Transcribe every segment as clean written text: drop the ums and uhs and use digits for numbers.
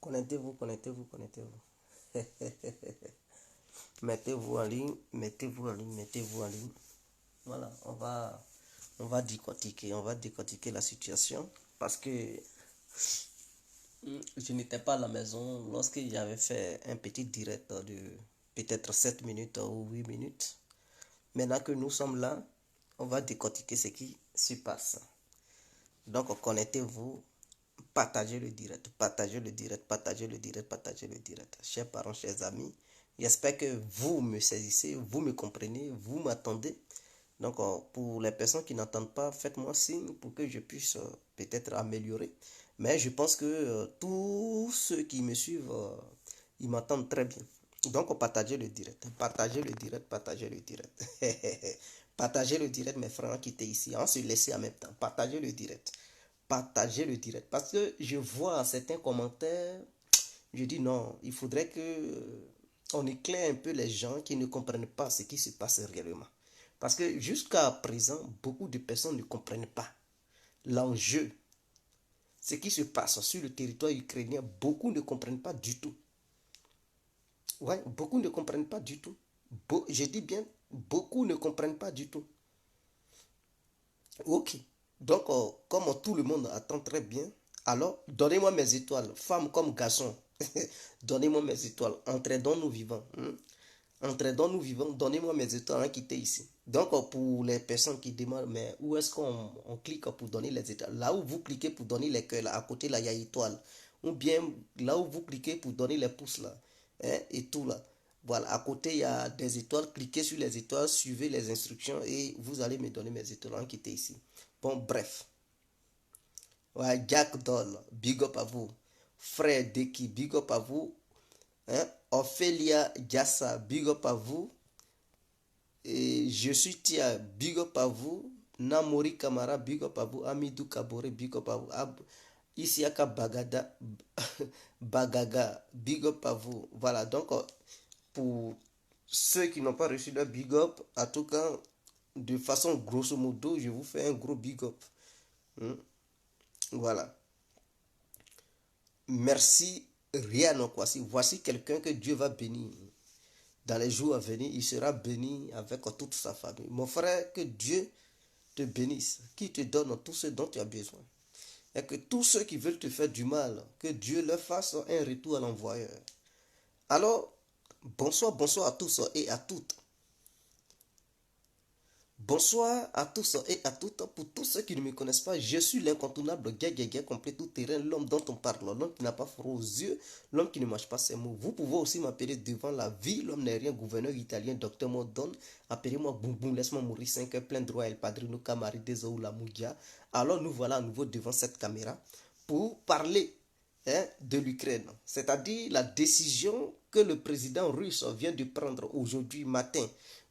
Connectez-vous, connectez-vous, connectez-vous. Mettez-vous en ligne, mettez-vous en ligne, mettez-vous en ligne. Voilà, on va décortiquer la situation parce que je n'étais pas à la maison lorsque j'avais fait un petit direct de peut-être 7 minutes ou 8 minutes. Maintenant que nous sommes là, on va décortiquer ce qui se passe. Donc, connectez-vous, partagez le direct, partagez le direct, partagez le direct, partagez le direct. Chers parents, chers amis, j'espère que vous me saisissez, vous me comprenez, vous m'attendez. Donc, pour les personnes qui n'entendent pas, faites-moi signe pour que je puisse peut-être améliorer. Mais je pense que tous ceux qui me suivent, ils m'entendent très bien. Donc, partagez le direct, partagez le direct, partagez le direct. Partagez le direct, mes frères qui étaient ici. On se laisse en même temps. Partagez le direct. Partagez le direct. Parce que je vois certains commentaires, je dis non, il faudrait que on éclaire un peu les gens qui ne comprennent pas ce qui se passe réellement. Parce que jusqu'à présent, beaucoup de personnes ne comprennent pas l'enjeu, ce qui se passe sur le territoire ukrainien. Beaucoup ne comprennent pas du tout. Ouais, beaucoup ne comprennent pas du tout. Je dis bien, beaucoup ne comprennent pas du tout. Ok. Donc, comme tout le monde attend très bien, alors donnez-moi mes étoiles, femmes comme garçons. Donnez-moi mes étoiles. Entrez dans nous vivants. Entrez dans nous vivants. Donnez-moi mes étoiles hein, quittez ici. Donc, pour les personnes qui demandent, mais où est-ce qu'on clique pour donner les étoiles? Là où vous cliquez pour donner les cœurs, là, à côté, là, il y a étoile. Ou bien là où vous cliquez pour donner les pouces, là. Hein, et tout, là. Voilà, à côté, il y a des étoiles. Cliquez sur les étoiles, suivez les instructions et vous allez me donner mes étoiles hein, quittez ici. Bon, bref. Ouais, Jack Doll, big up à vous. Frère Deki, big up à vous. Hein? Ophélia Jassa, big up à vous. Et je suis Tia, big up à vous. Namori Kamara, big up à vous. Amidou Kabore, big up à vous. Isiaka Bagada, Bagaga, big up à vous. Voilà, donc pour ceux qui n'ont pas reçu leur big up, en tout cas, de façon grosso modo, je vous fais un gros big up. Hmm? Voilà. Merci, Riano Kwasi. Voici quelqu'un que Dieu va bénir. Dans les jours à venir, il sera béni avec toute sa famille. Mon frère, que Dieu te bénisse, qui te donne tout ce dont tu as besoin. Et que tous ceux qui veulent te faire du mal, que Dieu leur fasse un retour à l'envoyeur. Alors, bonsoir, bonsoir à tous et à toutes. Bonsoir à tous et à toutes. Pour tous ceux qui ne me connaissent pas, je suis l'incontournable Gué complet tout terrain, l'homme dont on parle, l'homme qui n'a pas froid aux yeux, l'homme qui ne mange pas ses mots. Vous pouvez aussi m'appeler devant la vie, l'homme n'est rien, gouverneur italien, docteur Modon. Appelez-moi Boum Boum, laisse-moi mourir 5 heures, plein droit, El Padrino, Camari, Dezo, la Moudia. Alors nous voilà à nouveau devant cette caméra pour parler de l'Ukraine, c'est-à-dire la décision que le président russe vient de prendre aujourd'hui matin.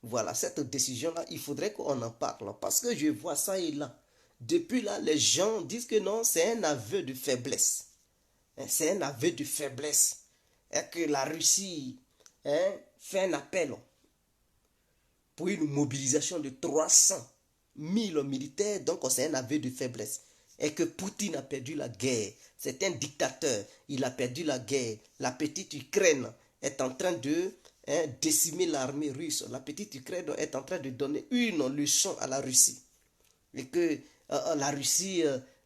Voilà, cette décision-là, il faudrait qu'on en parle parce que je vois ça et là. Depuis là, les gens disent que non, c'est un aveu de faiblesse. C'est un aveu de faiblesse. Et que la Russie fait un appel pour une mobilisation de 300 000 militaires, donc c'est un aveu de faiblesse. Et que Poutine a perdu la guerre. C'est un dictateur. Il a perdu la guerre. La petite Ukraine est en train de décimer l'armée russe. La petite Ukraine est en train de donner une leçon à la Russie. Et que la Russie,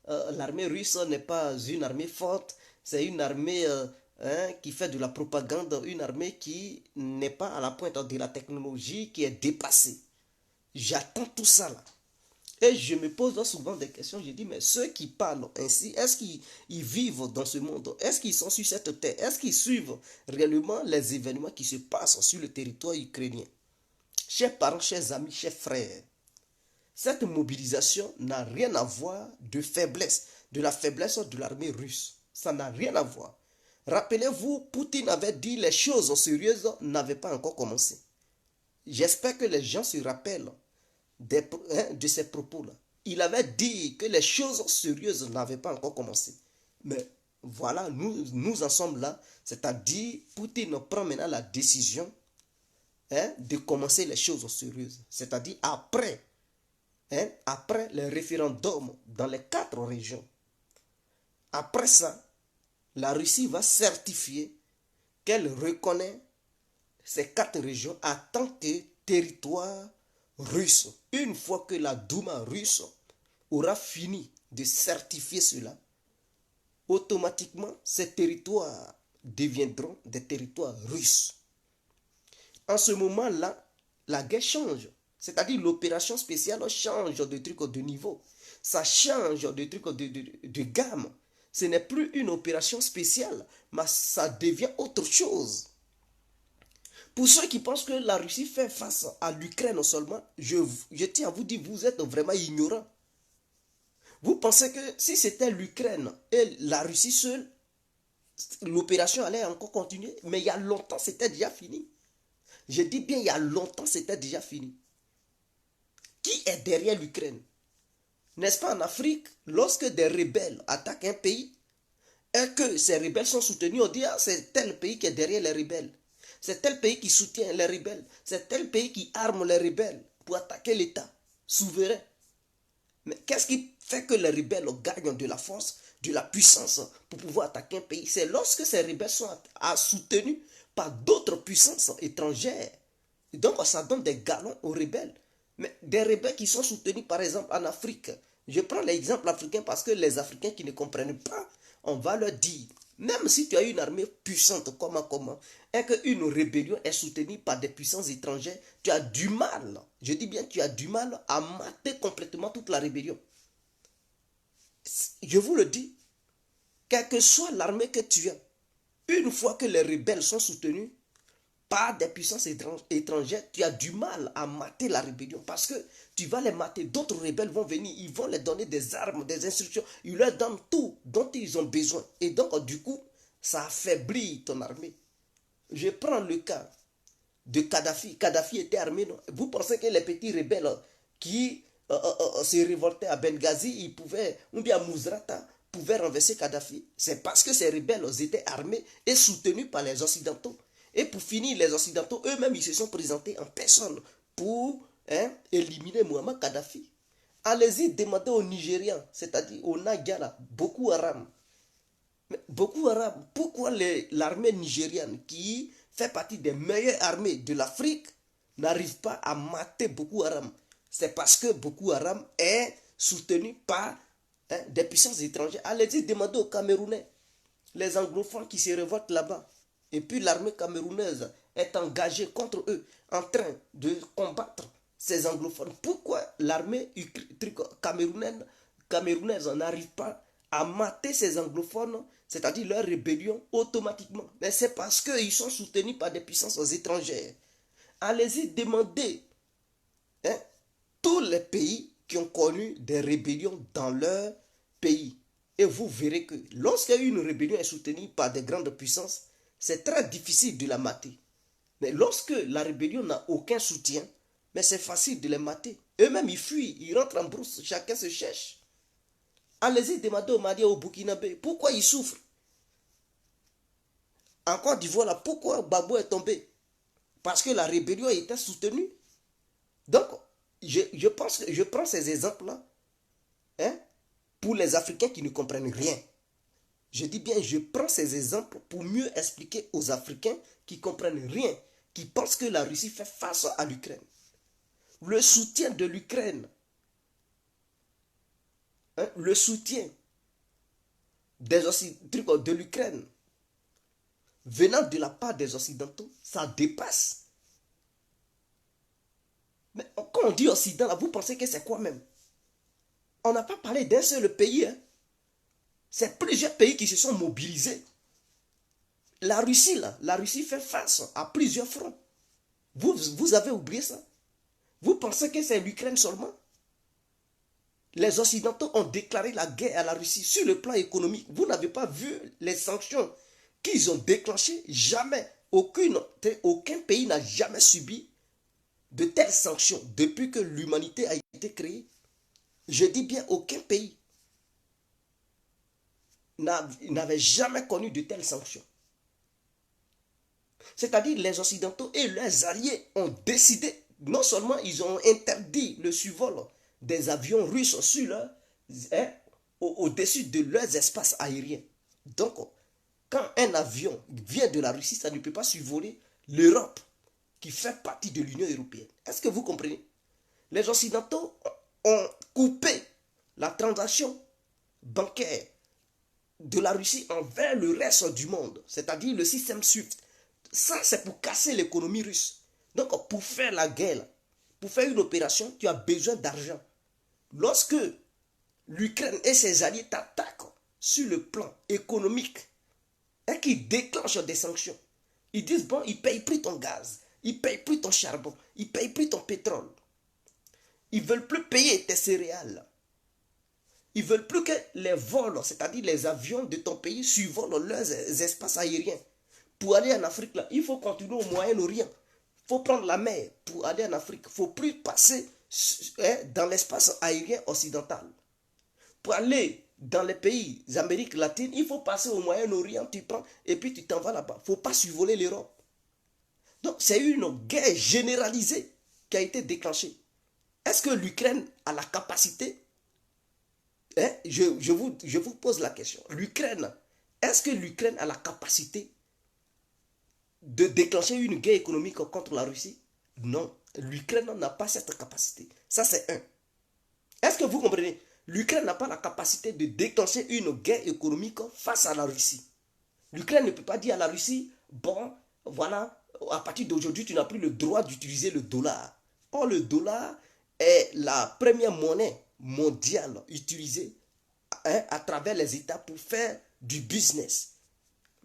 l'armée russe n'est pas une armée forte. C'est une armée qui fait de la propagande, une armée qui n'est pas à la pointe de la technologie, qui est dépassée. J'attends tout ça là. Et je me pose souvent des questions. Je dis, mais ceux qui parlent ainsi, est-ce qu'ils vivent dans ce monde? Est-ce qu'ils sont sur cette terre? Est-ce qu'ils suivent réellement les événements qui se passent sur le territoire ukrainien? Chers parents, chers amis, chers frères, cette mobilisation n'a rien à voir de faiblesse, de la faiblesse de l'armée russe. Ça n'a rien à voir. Rappelez-vous, Poutine avait dit les choses sérieuses n'avaient pas encore commencé. J'espère que les gens se rappellent de ces propos-là. Il avait dit que les choses sérieuses n'avaient pas encore commencé. Mais voilà, nous en sommes là. C'est-à-dire, Poutine prend maintenant la décision de commencer les choses sérieuses. C'est-à-dire après les référendums dans les 4 régions. Après ça, la Russie va certifier qu'elle reconnaît ces 4 régions en tant que territoire russe. Une fois que la Douma russe aura fini de certifier cela, automatiquement ces territoires deviendront des territoires russes. En ce moment-là, la guerre change. C'est-à-dire l'opération spéciale change de truc de niveau. Ça change de truc de gamme. Ce n'est plus une opération spéciale, mais ça devient autre chose. Pour ceux qui pensent que la Russie fait face à l'Ukraine seulement, je tiens à vous dire, vous êtes vraiment ignorants. Vous pensez que si c'était l'Ukraine et la Russie seule, l'opération allait encore continuer, mais il y a longtemps, c'était déjà fini. Je dis bien, il y a longtemps, c'était déjà fini. Qui est derrière l'Ukraine? N'est-ce pas en Afrique, lorsque des rebelles attaquent un pays, et que ces rebelles sont soutenus, on dit, ah, c'est tel pays qui est derrière les rebelles. C'est tel pays qui soutient les rebelles. C'est tel pays qui arme les rebelles pour attaquer l'État souverain. Mais qu'est-ce qui fait que les rebelles gagnent de la force, de la puissance pour pouvoir attaquer un pays? C'est lorsque ces rebelles sont soutenus par d'autres puissances étrangères. Et donc ça donne des galons aux rebelles. Mais des rebelles qui sont soutenus par exemple en Afrique. Je prends l'exemple africain parce que les Africains qui ne comprennent pas, on va leur dire, même si tu as une armée puissante, comment, et qu'une rébellion est soutenue par des puissances étrangères, tu as du mal, je dis bien tu as du mal à mater complètement toute la rébellion. Je vous le dis, quelle que soit l'armée que tu as, une fois que les rebelles sont soutenus par des puissances étrangères, tu as du mal à mater la rébellion parce que tu vas les mater. D'autres rebelles vont venir, ils vont leur donner des armes, des instructions, ils leur donnent tout dont ils ont besoin. Et donc, du coup, ça affaiblit ton armée. Je prends le cas de Kadhafi. Kadhafi était armé, non? Vous pensez que les petits rebelles qui se révoltaient à Benghazi, ils pouvaient, ou bien à Mouzrata, pouvaient renverser Kadhafi? C'est parce que ces rebelles étaient armés et soutenus par les Occidentaux. Et pour finir, les Occidentaux eux-mêmes, ils se sont présentés en personne pour éliminer Muammar Kadhafi. Allez-y demander aux Nigérians, c'est-à-dire aux Nagyala, Boko Haram. Mais Boko Haram, pourquoi l'armée nigériane, qui fait partie des meilleures armées de l'Afrique, n'arrive pas à mater Boko Haram? C'est parce que Boko Haram est soutenu par des puissances étrangères. Allez-y demander aux Camerounais, les anglophones qui se révoltent là-bas. Et puis l'armée camerounaise est engagée contre eux, en train de combattre ces anglophones. Pourquoi l'armée camerounaise n'arrive pas à mater ces anglophones, c'est-à-dire leur rébellion, automatiquement? Mais c'est parce qu'ils sont soutenus par des puissances étrangères. Allez-y demander tous les pays qui ont connu des rébellions dans leur pays. Et vous verrez que lorsqu'une rébellion est soutenue par des grandes puissances, c'est très difficile de la mater. Mais lorsque la rébellion n'a aucun soutien, mais c'est facile de les mater. Eux-mêmes, ils fuient, ils rentrent en brousse, chacun se cherche. Allez-y demander aux Maliens, au Burkinabé, pourquoi ils souffrent? En Côte d'Ivoire, là, pourquoi Gbagbo est tombé? Parce que la rébellion était soutenue. Donc, je pense que je prends ces exemples-là pour les Africains qui ne comprennent rien. Je dis bien, je prends ces exemples pour mieux expliquer aux Africains qui ne comprennent rien, qui pensent que la Russie fait face à l'Ukraine. Le soutien de l'Ukraine, le soutien de l'Ukraine venant de la part des Occidentaux, ça dépasse. Mais quand on dit Occident, là, vous pensez que c'est quoi même? On n'a pas parlé d'un seul pays. C'est plusieurs pays qui se sont mobilisés. La Russie, là, la Russie fait face à plusieurs fronts. Vous avez oublié ça? Vous pensez que c'est l'Ukraine seulement? Les Occidentaux ont déclaré la guerre à la Russie sur le plan économique. Vous n'avez pas vu les sanctions qu'ils ont déclenchées? Jamais. Aucun pays n'a jamais subi de telles sanctions depuis que l'humanité a été créée. Je dis bien aucun pays n'avait jamais connu de telles sanctions. C'est-à-dire les Occidentaux et leurs alliés ont décidé, non seulement ils ont interdit le survol des avions russes sur au-dessus de leurs espaces aériens. Donc, Quand un avion vient de la Russie, ça ne peut pas survoler l'Europe, qui fait partie de l'Union européenne. Est-ce que vous comprenez? Les Occidentaux ont coupé la transaction bancaire de la Russie envers le reste du monde, c'est-à-dire le système SWIFT. Ça, c'est pour casser l'économie russe. Donc, pour faire la guerre, pour faire une opération, tu as besoin d'argent. Lorsque l'Ukraine et ses alliés t'attaquent sur le plan économique et qu'ils déclenchent des sanctions, ils disent, bon, ils ne payent plus ton gaz, ils ne payent plus ton charbon, ils ne payent plus ton pétrole. Ils ne veulent plus payer tes céréales. Ils ne veulent plus que les vols, c'est-à-dire les avions de ton pays, survolent leurs espaces aériens. Pour aller en Afrique, là, il faut continuer au Moyen-Orient. Il faut prendre la mer pour aller en Afrique. Il ne faut plus passer dans l'espace aérien occidental. Pour aller dans les pays d'Amérique latine, il faut passer au Moyen-Orient, tu prends, et puis tu t'en vas là-bas. Il ne faut pas survoler l'Europe. Donc, c'est une guerre généralisée qui a été déclenchée. Est-ce que l'Ukraine a la capacité? Je vous pose la question. L'Ukraine, est-ce que l'Ukraine a la capacité de déclencher une guerre économique contre la Russie? Non. L'Ukraine n'a pas cette capacité. Ça, c'est un. Est-ce que vous comprenez? L'Ukraine n'a pas la capacité de déclencher une guerre économique face à la Russie. L'Ukraine ne peut pas dire à la Russie, bon, voilà, à partir d'aujourd'hui, tu n'as plus le droit d'utiliser le dollar. Or, le dollar est la première monnaie mondiale utilisée à travers les États pour faire du business.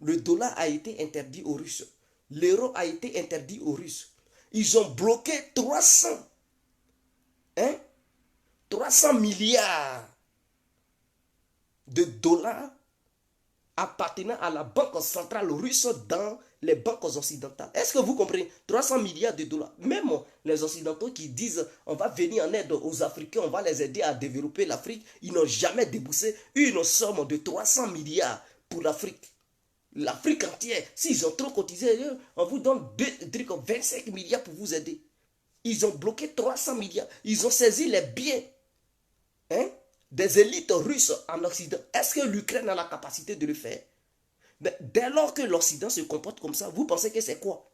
Le dollar a été interdit aux Russes. L'euro a été interdit aux Russes. Ils ont bloqué 300 milliards de dollars appartenant à la banque centrale russe dans les banques occidentales. Est-ce que vous comprenez? 300 milliards de dollars. Même les Occidentaux qui disent on va venir en aide aux Africains, on va les aider à développer l'Afrique, ils n'ont jamais déboursé une somme de 300 milliards pour l'Afrique. L'Afrique entière, s'ils ont trop cotisé, on vous donne 25 milliards pour vous aider. Ils ont bloqué 300 milliards. Ils ont saisi les biens des élites russes en Occident. Est-ce que l'Ukraine a la capacité de le faire? Mais dès lors que l'Occident se comporte comme ça, vous pensez que c'est quoi?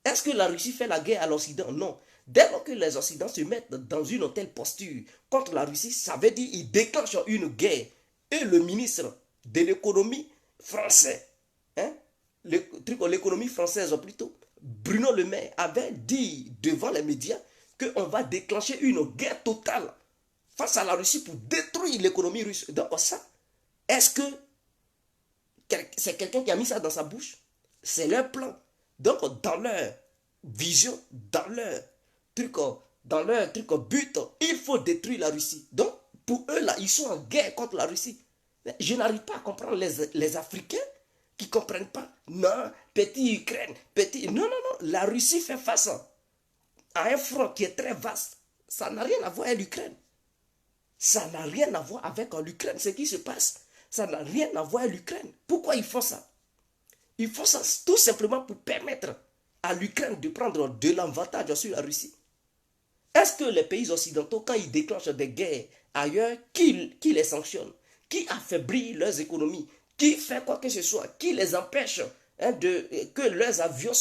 Est-ce que la Russie fait la guerre à l'Occident? Non. Dès lors que les Occidentaux se mettent dans une telle posture contre la Russie, ça veut dire qu'ils déclenchent une guerre. Et le ministre de l'économie français, l'économie française plutôt, Bruno Le Maire avait dit devant les médias qu'on va déclencher une guerre totale face à la Russie pour détruire l'économie russe. Donc ça, est-ce que c'est quelqu'un qui a mis ça dans sa bouche? C'est leur plan. Donc dans leur vision, dans leur truc but, il faut détruire la Russie. Donc pour eux là, ils sont en guerre contre la Russie. Je n'arrive pas à comprendre les Africains qui ne comprennent pas. Non, petit Ukraine, petit... Non, non, non. La Russie fait face à un front qui est très vaste. Ça n'a rien à voir avec l'Ukraine. Ça n'a rien à voir avec l'Ukraine. Ce qui se passe, ça n'a rien à voir avec l'Ukraine. Pourquoi ils font ça? Ils font ça tout simplement pour permettre à l'Ukraine de prendre de l'avantage sur la Russie. Est-ce que les pays occidentaux, quand ils déclenchent des guerres ailleurs, qui les sanctionne? Qui affaiblit leurs économies? Qui fait quoi que ce soit? Qui les empêche que leurs avions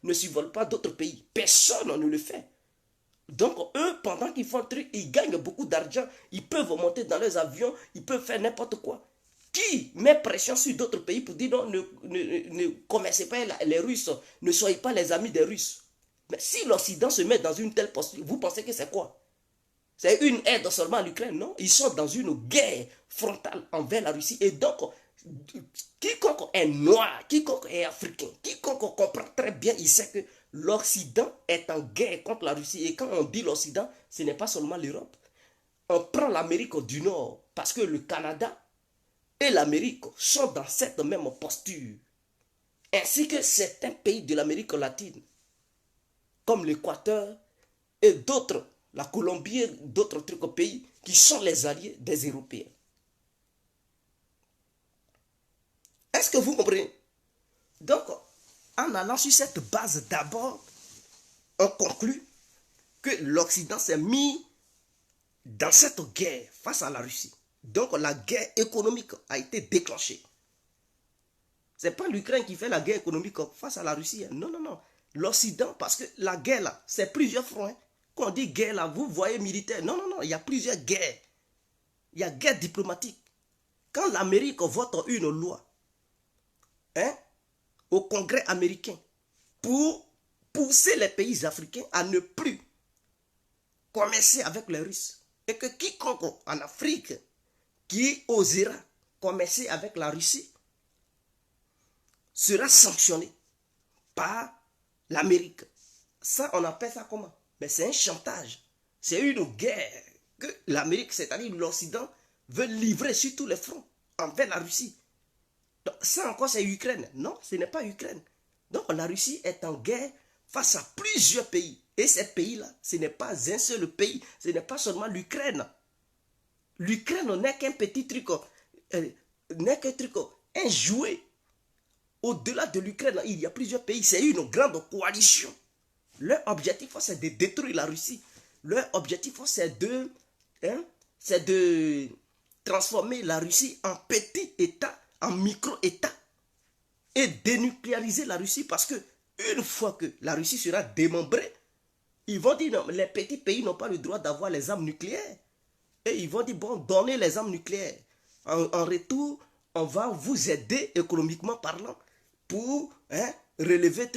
ne survolent pas d'autres pays? Personne ne le fait. Donc eux, pendant qu'ils font le truc, ils gagnent beaucoup d'argent. Ils peuvent monter dans leurs avions, ils peuvent faire n'importe quoi. Qui met pression sur d'autres pays pour dire non, ne commercez pas les Russes, ne soyez pas les amis des Russes? Mais si l'Occident se met dans une telle posture, vous pensez que c'est quoi? C'est une aide seulement à l'Ukraine? Non, ils sont dans une guerre frontale envers la Russie. Et donc, quiconque est noir, quiconque est africain, quiconque comprend très bien, il sait que l'Occident est en guerre contre la Russie. Et quand on dit l'Occident, ce n'est pas seulement l'Europe. On prend l'Amérique du Nord parce que le Canada et l'Amérique sont dans cette même posture. Ainsi que certains pays de l'Amérique latine, comme l'Équateur et d'autres, la Colombie et d'autres pays qui sont les alliés des Européens. Est-ce que vous comprenez? Donc, en allant sur cette base d'abord, on conclut que l'Occident s'est mis dans cette guerre face à la Russie. Donc, la guerre économique a été déclenchée. Ce n'est pas l'Ukraine qui fait la guerre économique face à la Russie. Non, non, non. L'Occident, parce que la guerre là, c'est plusieurs fronts. Hein. Quand on dit guerre là, vous voyez militaire. Non, non, non, il y a plusieurs guerres. Il y a guerre diplomatique. Quand l'Amérique vote une loi hein, au Congrès américain pour pousser les pays africains à ne plus commercer avec les Russes, et que quiconque en Afrique qui osera commercer avec la Russie sera sanctionné par l'Amérique. Ça, on appelle ça comment? Mais c'est un chantage. C'est une guerre que l'Amérique, c'est-à-dire l'Occident, veut livrer sur tous les fronts envers la Russie. Donc, ça encore, c'est Ukraine. Non, ce n'est pas Ukraine. Donc, la Russie est en guerre face à plusieurs pays. Et ces pays-là, ce n'est pas un seul pays. Ce n'est pas seulement l'Ukraine. L'Ukraine n'est qu'un petit truc, n'est qu'un truc, un jouet. Au-delà de l'Ukraine, il y a plusieurs pays. C'est une grande coalition. Leur objectif, c'est de détruire la Russie. Leur objectif, c'est de transformer la Russie en petit État, en micro-État. Et dénucléariser la Russie parce que une fois que la Russie sera démembrée, ils vont dire non, les petits pays n'ont pas le droit d'avoir les armes nucléaires. Et ils vont dire bon, donnez les armes nucléaires. En retour, on va vous aider économiquement parlant pour relever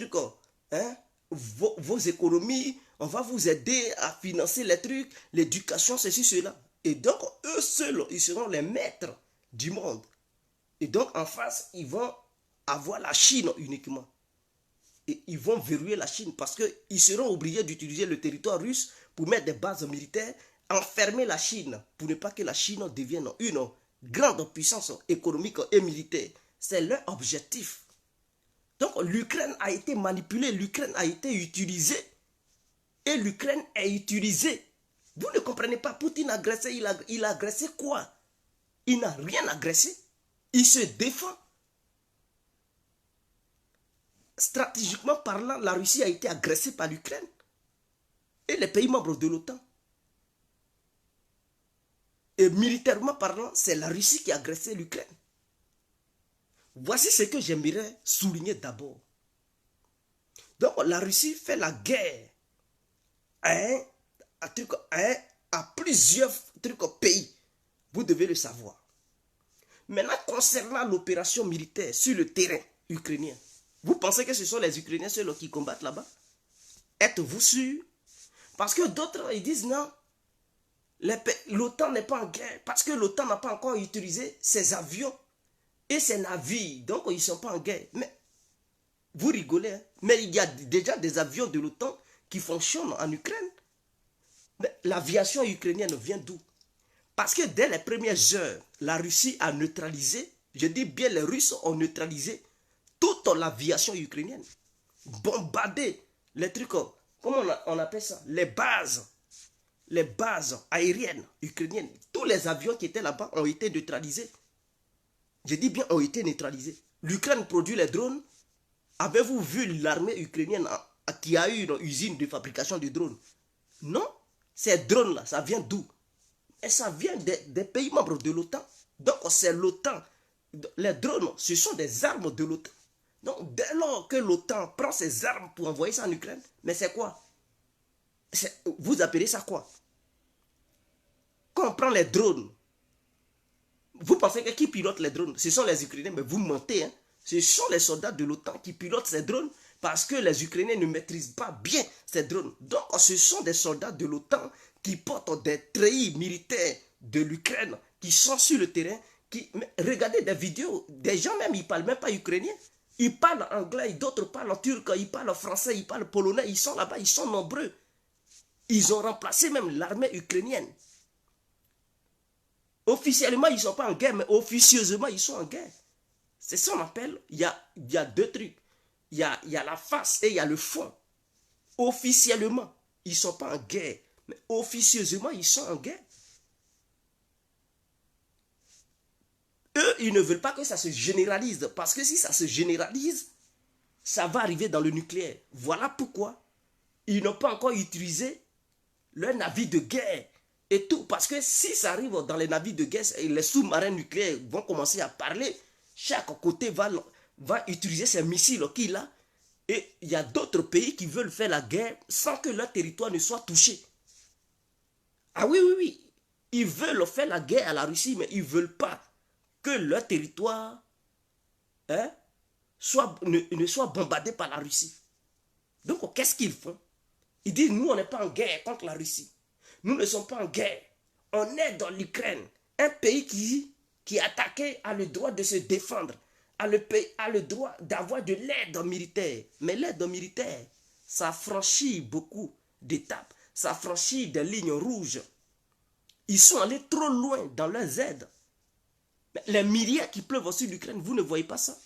vos économies. On va vous aider à financer les trucs, l'éducation, ceci, cela. Et donc, eux seuls, ils seront les maîtres du monde. Et donc, en face, ils vont avoir la Chine uniquement. Et ils vont verrouiller la Chine parce qu'ils seront obligés d'utiliser le territoire russe pour mettre des bases militaires, enfermer la Chine pour ne pas que la Chine devienne une grande puissance économique et militaire. C'est leur objectif. Donc l'Ukraine a été manipulée, l'Ukraine a été utilisée et l'Ukraine est utilisée. Vous ne comprenez pas, Poutine a agressé, il a agressé quoi? Il n'a rien agressé. Il se défend. Stratégiquement parlant, la Russie a été agressée par l'Ukraine et les pays membres de l'OTAN. Et militairement parlant, c'est la Russie qui a agressé l'Ukraine. Voici ce que j'aimerais souligner d'abord. Donc la Russie fait la guerre à plusieurs pays. Vous devez le savoir. Maintenant, concernant l'opération militaire sur le terrain ukrainien, vous pensez que ce sont les Ukrainiens seuls qui combattent là-bas? Êtes-vous sûr? Parce que d'autres, ils disent non. L'OTAN n'est pas en guerre. Parce que l'OTAN n'a pas encore utilisé ses avions et ses navires. Donc, ils ne sont pas en guerre. Mais, vous rigolez. Hein? Mais il y a déjà des avions de l'OTAN qui fonctionnent en Ukraine. Mais l'aviation ukrainienne vient d'où? Parce que dès les premières heures, la Russie a neutralisé, je dis bien les Russes ont neutralisé toute l'aviation ukrainienne. Bombardé les trucs, comment on appelle ça? Les bases aériennes ukrainiennes. Tous les avions qui étaient là-bas ont été neutralisés. Je dis bien ont été neutralisés. L'Ukraine produit les drones. Avez-vous vu l'armée ukrainienne qui a eu une usine de fabrication de drones? Non. Ces drones-là, ça vient d'où? Et ça vient des pays membres de l'OTAN. Donc c'est l'OTAN. Les drones, ce sont des armes de l'OTAN. Donc dès lors que l'OTAN prend ses armes pour envoyer ça en Ukraine, mais c'est quoi? Vous appelez ça quoi? Quand on prend les drones, vous pensez que qui pilote les drones? Ce sont les Ukrainiens, mais vous mentez. Hein? Ce sont les soldats de l'OTAN qui pilotent ces drones parce que les Ukrainiens ne maîtrisent pas bien ces drones. Donc ce sont des soldats de l'OTAN qui portent des treillis militaires de l'Ukraine, qui sont sur le terrain. Regardez des vidéos, des gens même, ils ne parlent même pas ukrainien. Ils parlent anglais, d'autres parlent turc, ils parlent français, ils parlent polonais, ils sont là-bas, ils sont nombreux. Ils ont remplacé même l'armée ukrainienne. Officiellement, ils ne sont pas en guerre, mais officieusement, ils sont en guerre. C'est ça qu'on appelle, il y a deux trucs. Il y a la face et il y a le fond. Officiellement, ils ne sont pas en guerre, mais officieusement, ils sont en guerre. Eux, ils ne veulent pas que ça se généralise, parce que si ça se généralise, ça va arriver dans le nucléaire. Voilà pourquoi ils n'ont pas encore utilisé leur navire de guerre et tout. Parce que si ça arrive dans les navires de guerre, les sous-marins nucléaires vont commencer à parler. Chaque côté va va utiliser ces missiles qu'il a. Et il y a d'autres pays qui veulent faire la guerre sans que leur territoire ne soit touché. Ah oui, oui, oui. Ils veulent faire la guerre à la Russie, mais ils ne veulent pas que leur territoire ne soit bombardé par la Russie. Donc, qu'est-ce qu'ils font? Ils disent, nous, on n'est pas en guerre contre la Russie. Nous ne sommes pas en guerre. On est dans l'Ukraine. Un pays qui est attaqué a le droit de se défendre, a le droit d'avoir de l'aide militaire. Mais l'aide militaire, ça franchit beaucoup d'étapes. Ça franchit des lignes rouges. Ils sont allés trop loin dans leurs aides. Mais les milliards qui pleuvent sur l'Ukraine, vous ne voyez pas ça?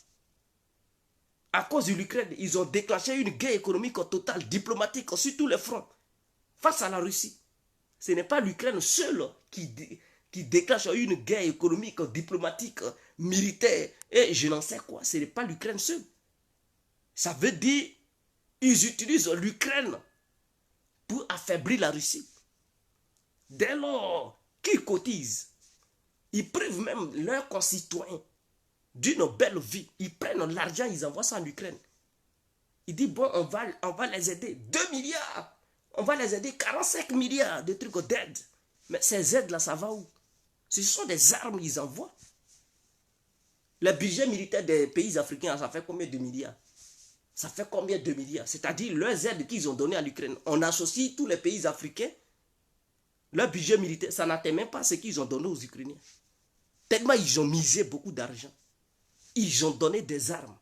À cause de l'Ukraine, ils ont déclenché une guerre économique totale, diplomatique, sur tous les fronts, face à la Russie. Ce n'est pas l'Ukraine seule qui déclenche une guerre économique, diplomatique, militaire, et je n'en sais quoi. Ce n'est pas l'Ukraine seule. Ça veut dire qu'ils utilisent l'Ukraine pour affaiblir la Russie. Dès lors qu'ils cotisent, ils privent même leurs concitoyens d'une belle vie. Ils prennent l'argent, ils envoient ça en Ukraine. Ils disent, bon, on va les aider. 2 milliards. On va les aider. 45 milliards de trucs d'aide. Mais ces aides-là, ça va où? Ce sont des armes qu'ils envoient. Le budget militaire des pays africains, ça fait combien de milliards? Ça fait combien de milliards? C'est-à-dire, leurs aides qu'ils ont données à l'Ukraine. On associe tous les pays africains. Leur budget militaire, ça n'atteint même pas ce qu'ils ont donné aux Ukrainiens. Tellement ils ont misé beaucoup d'argent. Ils ont donné des armes.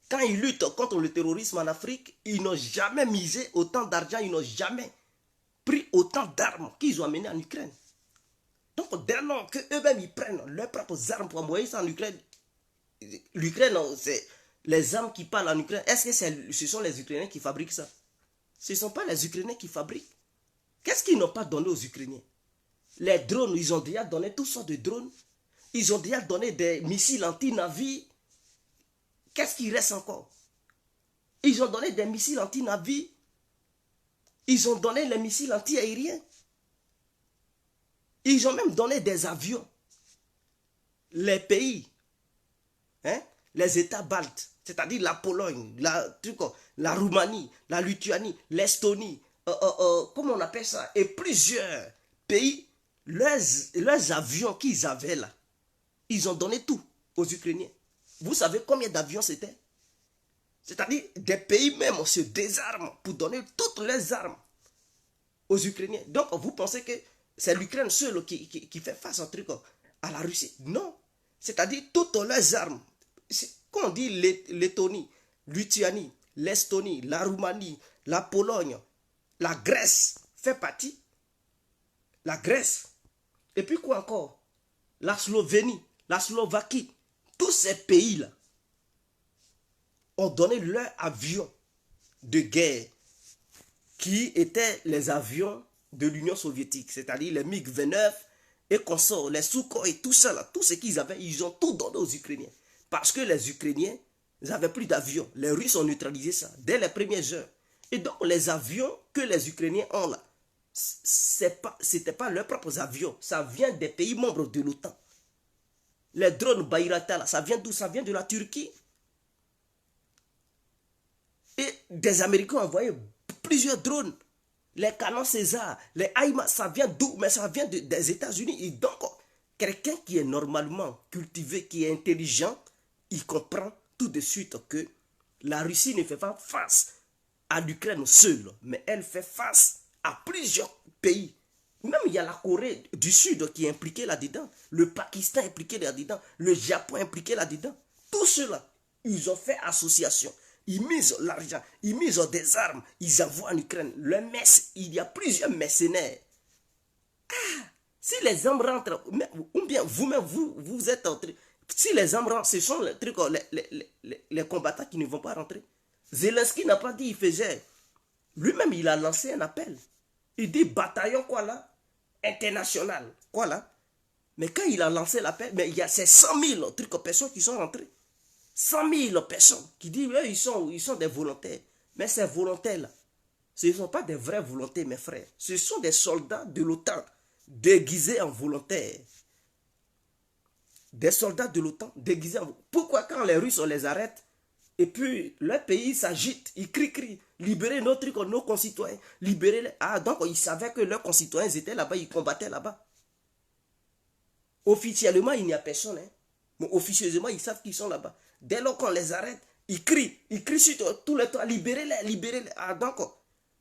Quand ils luttent contre le terrorisme en Afrique, ils n'ont jamais misé autant d'argent, ils n'ont jamais pris autant d'armes qu'ils ont amenées en Ukraine. Donc, dès lors qu'eux-mêmes, ils prennent leurs propres armes pour envoyer ça en Ukraine, l'Ukraine, c'est les armes qui parlent en Ukraine. Est-ce que ce sont les Ukrainiens qui fabriquent ça? Ce ne sont pas les Ukrainiens qui fabriquent. Qu'est-ce qu'ils n'ont pas donné aux Ukrainiens? Les drones, ils ont déjà donné toutes sortes de drones. Ils ont déjà donné des missiles anti-navires. Qu'est-ce qui reste encore? Ils ont donné des missiles anti-navires. Ils ont donné les missiles anti-aériens. Ils ont même donné des avions. Les pays, les États baltes, c'est-à-dire la Pologne, la Roumanie, la Lituanie, l'Estonie, comment on appelle ça? Et plusieurs pays, leurs avions qu'ils avaient là, ils ont donné tout aux Ukrainiens. Vous savez combien d'avions c'était? C'est-à-dire, des pays même se désarment pour donner toutes les armes aux Ukrainiens. Donc, vous pensez que c'est l'Ukraine seule qui fait face à la Russie? Non. C'est-à-dire, toutes les armes. Quand on dit Lettonie, Lituanie, l'Estonie, la Roumanie, la Pologne, la Grèce fait partie. La Grèce. Et puis quoi encore? La Slovénie, la Slovaquie. Tous ces pays-là ont donné leurs avions de guerre qui étaient les avions de l'Union soviétique, c'est-à-dire les MiG-29 et consorts, les Sukhoi et tout ça, là, tout ce qu'ils avaient, ils ont tout donné aux Ukrainiens. Parce que les Ukrainiens n'avaient plus d'avions. Les Russes ont neutralisé ça dès les premières heures. Et donc les avions que les Ukrainiens ont là, c'était pas leurs propres avions, ça vient des pays membres de l'OTAN. Les drones Bayraktar, ça vient d'où? Ça vient de la Turquie. Et des Américains ont envoyé plusieurs drones. Les canons César, les HIMARS, ça vient d'où? Mais ça vient des États-Unis. Et donc, quelqu'un qui est normalement cultivé, qui est intelligent, il comprend tout de suite que la Russie ne fait pas face à l'Ukraine seule, mais elle fait face à plusieurs pays. Même il y a la Corée du Sud qui est impliquée là-dedans, le Pakistan est impliqué là-dedans, le Japon est impliqué là-dedans. Tout cela, ils ont fait association. Ils misent l'argent, ils misent des armes, ils envoient en Ukraine. Il y a plusieurs mercenaires. Ah, si les hommes rentrent, ou bien vous-même, vous êtes entrés. Si les hommes rentrent, ce sont les trucs, les combattants qui ne vont pas rentrer. Zelensky n'a pas dit, il faisait. Lui-même, il a lancé un appel. Il dit bataillon quoi là? International. Quoi là? Mais quand il a lancé l'appel, mais il y a ces 100 000 personnes qui sont rentrées. 100 000 personnes qui disent ils sont des volontaires. Mais ces volontaires-là, ce ne sont pas des vrais volontaires, mes frères. Ce sont des soldats de l'OTAN déguisés en volontaires. des soldats de l'OTAN déguisés en... Pourquoi quand les Russes, on les arrête, et puis leur pays s'agite, ils crient, libérez nos trucs, nos concitoyens, libérez-les. Ah, donc ils savaient que leurs concitoyens étaient là-bas, ils combattaient là-bas. Officiellement, il n'y a personne, hein. Mais officieusement, ils savent qu'ils sont là-bas. Dès lors qu'on les arrête, ils crient sur tout le temps, libérez-les, libérez-les. Ah, donc,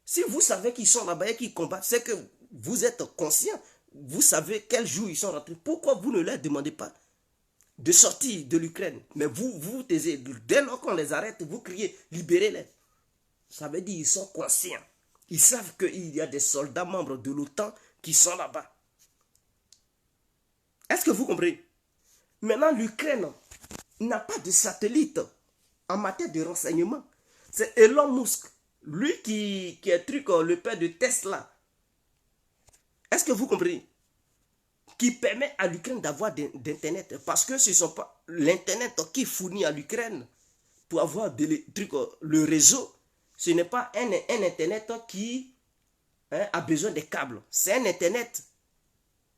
si vous savez qu'ils sont là-bas et qu'ils combattent, c'est que vous êtes conscient, vous savez quel jour ils sont rentrés. Pourquoi vous ne leur demandez pas de sortir de l'Ukraine? Mais vous taisez. Dès lors qu'on les arrête, vous criez, libérez-les. Ça veut dire qu'ils sont conscients. Ils savent qu'il y a des soldats membres de l'OTAN qui sont là-bas. Est-ce que vous comprenez? Maintenant, l'Ukraine n'a pas de satellite en matière de renseignement. C'est Elon Musk, lui qui est le père de Tesla. Est-ce que vous comprenez? Qui permet à l'Ukraine d'avoir d'Internet. Parce que ce ne sont pas l'Internet qui fournit à l'Ukraine pour avoir le réseau. Ce n'est pas un Internet qui a besoin des câbles. C'est un Internet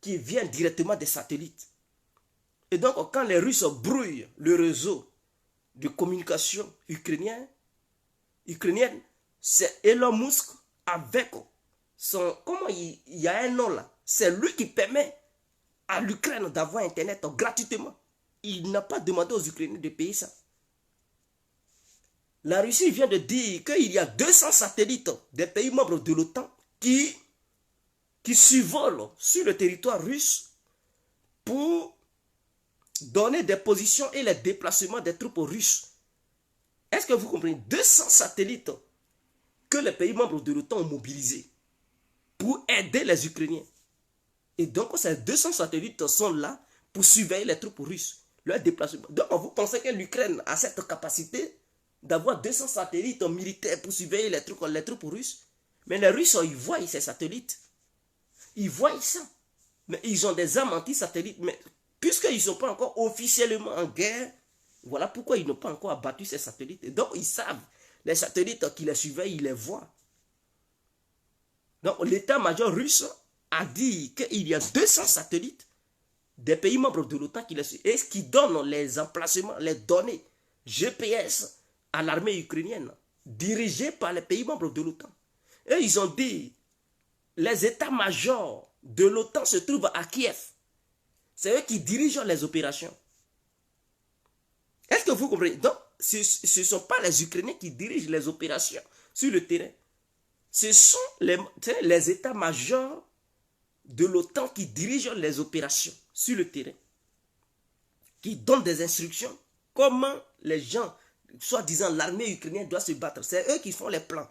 qui vient directement des satellites. Et donc, quand les Russes brouillent le réseau de communication ukrainienne, c'est Elon Musk avec son... Comment il y a un nom là? C'est lui qui permet à l'Ukraine d'avoir Internet gratuitement. Il n'a pas demandé aux Ukrainiens de payer ça. La Russie vient de dire qu'il y a 200 satellites des pays membres de l'OTAN qui survolent sur le territoire russe pour donner des positions et les déplacements des troupes russes. Est-ce que vous comprenez? 200 satellites que les pays membres de l'OTAN ont mobilisés pour aider les Ukrainiens. Et donc, ces 200 satellites sont là pour surveiller les troupes russes, leur déplacement. Donc, vous pensez que l'Ukraine a cette capacité d'avoir 200 satellites militaires pour surveiller les troupes russes? Mais les Russes, ils voient ces satellites. Ils voient ça. Mais ils ont des armes anti-satellites. Mais puisqu'ils ne sont pas encore officiellement en guerre, voilà pourquoi ils n'ont pas encore abattu ces satellites. Et donc, ils savent. Les satellites qui les surveillent, ils les voient. Donc, l'état-major russe a dit qu'il y a 200 satellites des pays membres de l'OTAN qui les suivent et qui donnent les emplacements, les données GPS à l'armée ukrainienne, dirigée par les pays membres de l'OTAN. Et ils ont dit, les états-majors de l'OTAN se trouvent à Kiev. C'est eux qui dirigent les opérations. Est-ce que vous comprenez? Donc, ce ne sont pas les Ukrainiens qui dirigent les opérations sur le terrain. Ce sont les états-majors de l'OTAN qui dirigent les opérations sur le terrain, qui donnent des instructions, comment les gens, soi-disant l'armée ukrainienne doit se battre. C'est eux qui font les plans.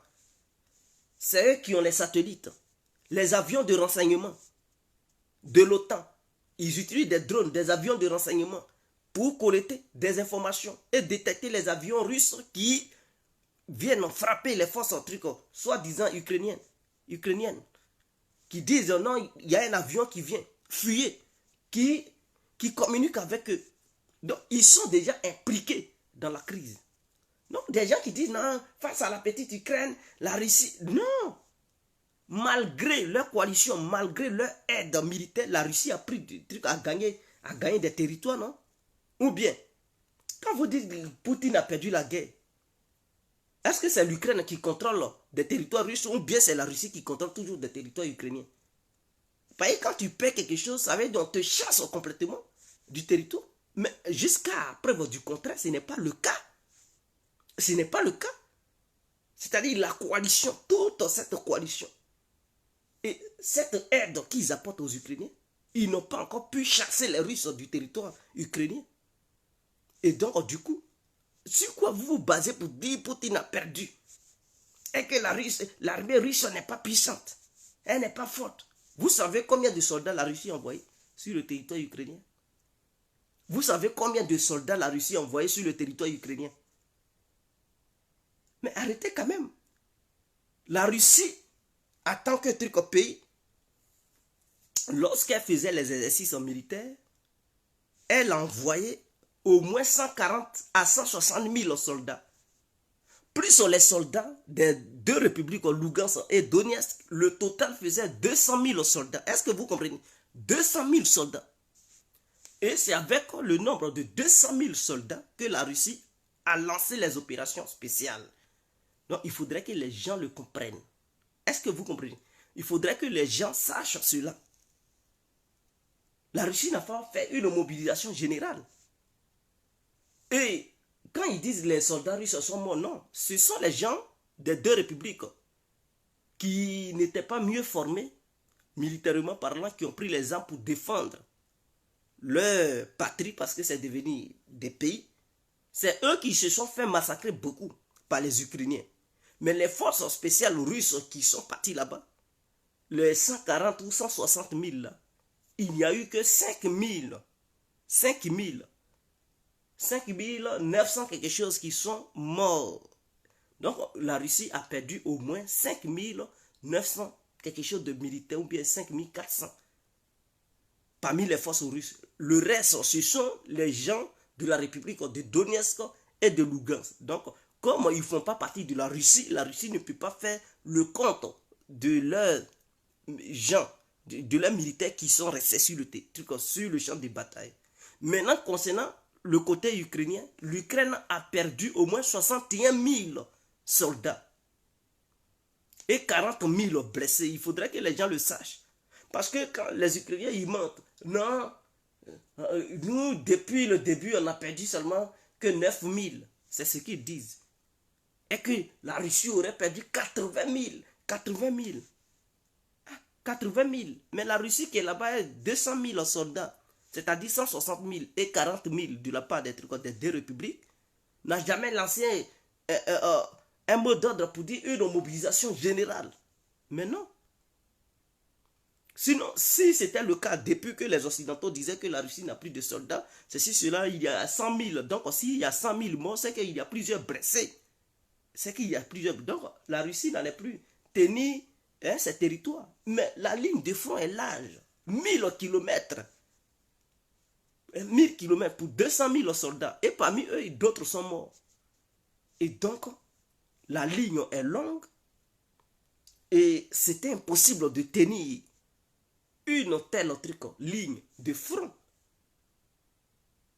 C'est eux qui ont les satellites, les avions de renseignement de l'OTAN. Ils utilisent des drones, des avions de renseignement pour collecter des informations et détecter les avions russes qui viennent frapper les forces soi-disant ukrainiennes. Qui disent non, il y a un avion qui vient, fuyez, qui communique avec eux. Donc, ils sont déjà impliqués dans la crise. Donc, des gens qui disent non, face à la petite Ukraine, la Russie, non. Malgré leur coalition, malgré leur aide militaire, la Russie a pris des trucs à gagner des territoires, non? Ou bien, quand vous dites que Poutine a perdu la guerre, est-ce que c'est l'Ukraine qui contrôle des territoires russes ou bien c'est la Russie qui contrôle toujours des territoires ukrainiens? Parce que quand tu perds quelque chose, ça veut dire qu'on te chasse complètement du territoire. Mais jusqu'à preuve du contraire, ce n'est pas le cas. Ce n'est pas le cas. C'est-à-dire la coalition, toute cette coalition, et cette aide qu'ils apportent aux Ukrainiens, ils n'ont pas encore pu chasser les Russes du territoire ukrainien. Et donc, du coup, sur quoi vous vous basez pour dire que Poutine a perdu et que l'armée russe n'est pas puissante, elle n'est pas forte? Vous savez combien de soldats la Russie a envoyé sur le territoire ukrainien? Vous savez combien de soldats la Russie a envoyé sur le territoire ukrainien? Mais arrêtez quand même. La Russie, en tant que pays, lorsqu'elle faisait les exercices militaires, elle envoyait au moins 140 à 160 000 soldats. Plus les soldats des deux républiques, Lugansk et Donetsk, le total faisait 200 000 soldats. Est-ce que vous comprenez? 200 000 soldats. Et c'est avec le nombre de 200 000 soldats que la Russie a lancé les opérations spéciales. Donc il faudrait que les gens le comprennent. Est-ce que vous comprenez? Il faudrait que les gens sachent cela. La Russie n'a pas fait une mobilisation générale. Et quand ils disent les soldats russes sont morts, non. Ce sont les gens des deux républiques qui n'étaient pas mieux formés, militairement parlant, qui ont pris les armes pour défendre leur patrie parce que c'est devenu des pays. C'est eux qui se sont fait massacrer beaucoup par les Ukrainiens. Mais les forces spéciales russes qui sont parties là-bas, les 140 ou 160 000 là, il n'y a eu que 5 900 quelque chose qui sont morts. Donc la Russie a perdu au moins 5 900 quelque chose de militaires ou bien 5 400 parmi les forces russes. Le reste, ce sont les gens de la République de Donetsk et de Lugansk. Donc, comme ils ne font pas partie de la Russie ne peut pas faire le compte de leurs gens, de leurs militaires qui sont restés sur le champ de bataille. Maintenant, concernant le côté ukrainien, l'Ukraine a perdu au moins 61 000 soldats et 40 000 blessés. Il faudrait que les gens le sachent. Parce que quand les Ukrainiens, ils mentent. Non, nous, depuis le début, on a perdu seulement que 9 000. C'est ce qu'ils disent. Et que la Russie aurait perdu 80 000. 80 000. 80 000. Mais la Russie qui est là-bas est 200 000 soldats. C'est-à-dire 160 000 et 40 000 de la part des deux républiques. N'a jamais lancé un mot d'ordre pour dire une mobilisation générale. Mais non. Sinon, si c'était le cas, depuis que les Occidentaux disaient que la Russie n'a plus de soldats, c'est si cela, il y a 100 000. Donc, s'il y a 100 000 morts, c'est qu'il y a plusieurs blessés. C'est qu'il y a plusieurs... Donc, la Russie n'allait plus tenir ses territoires. Mais la ligne de front est large. 1000 kilomètres. 1000 kilomètres pour 200 000 soldats. Et parmi eux, d'autres sont morts. Et donc, la ligne est longue. Et c'était impossible de tenir une telle ligne de front.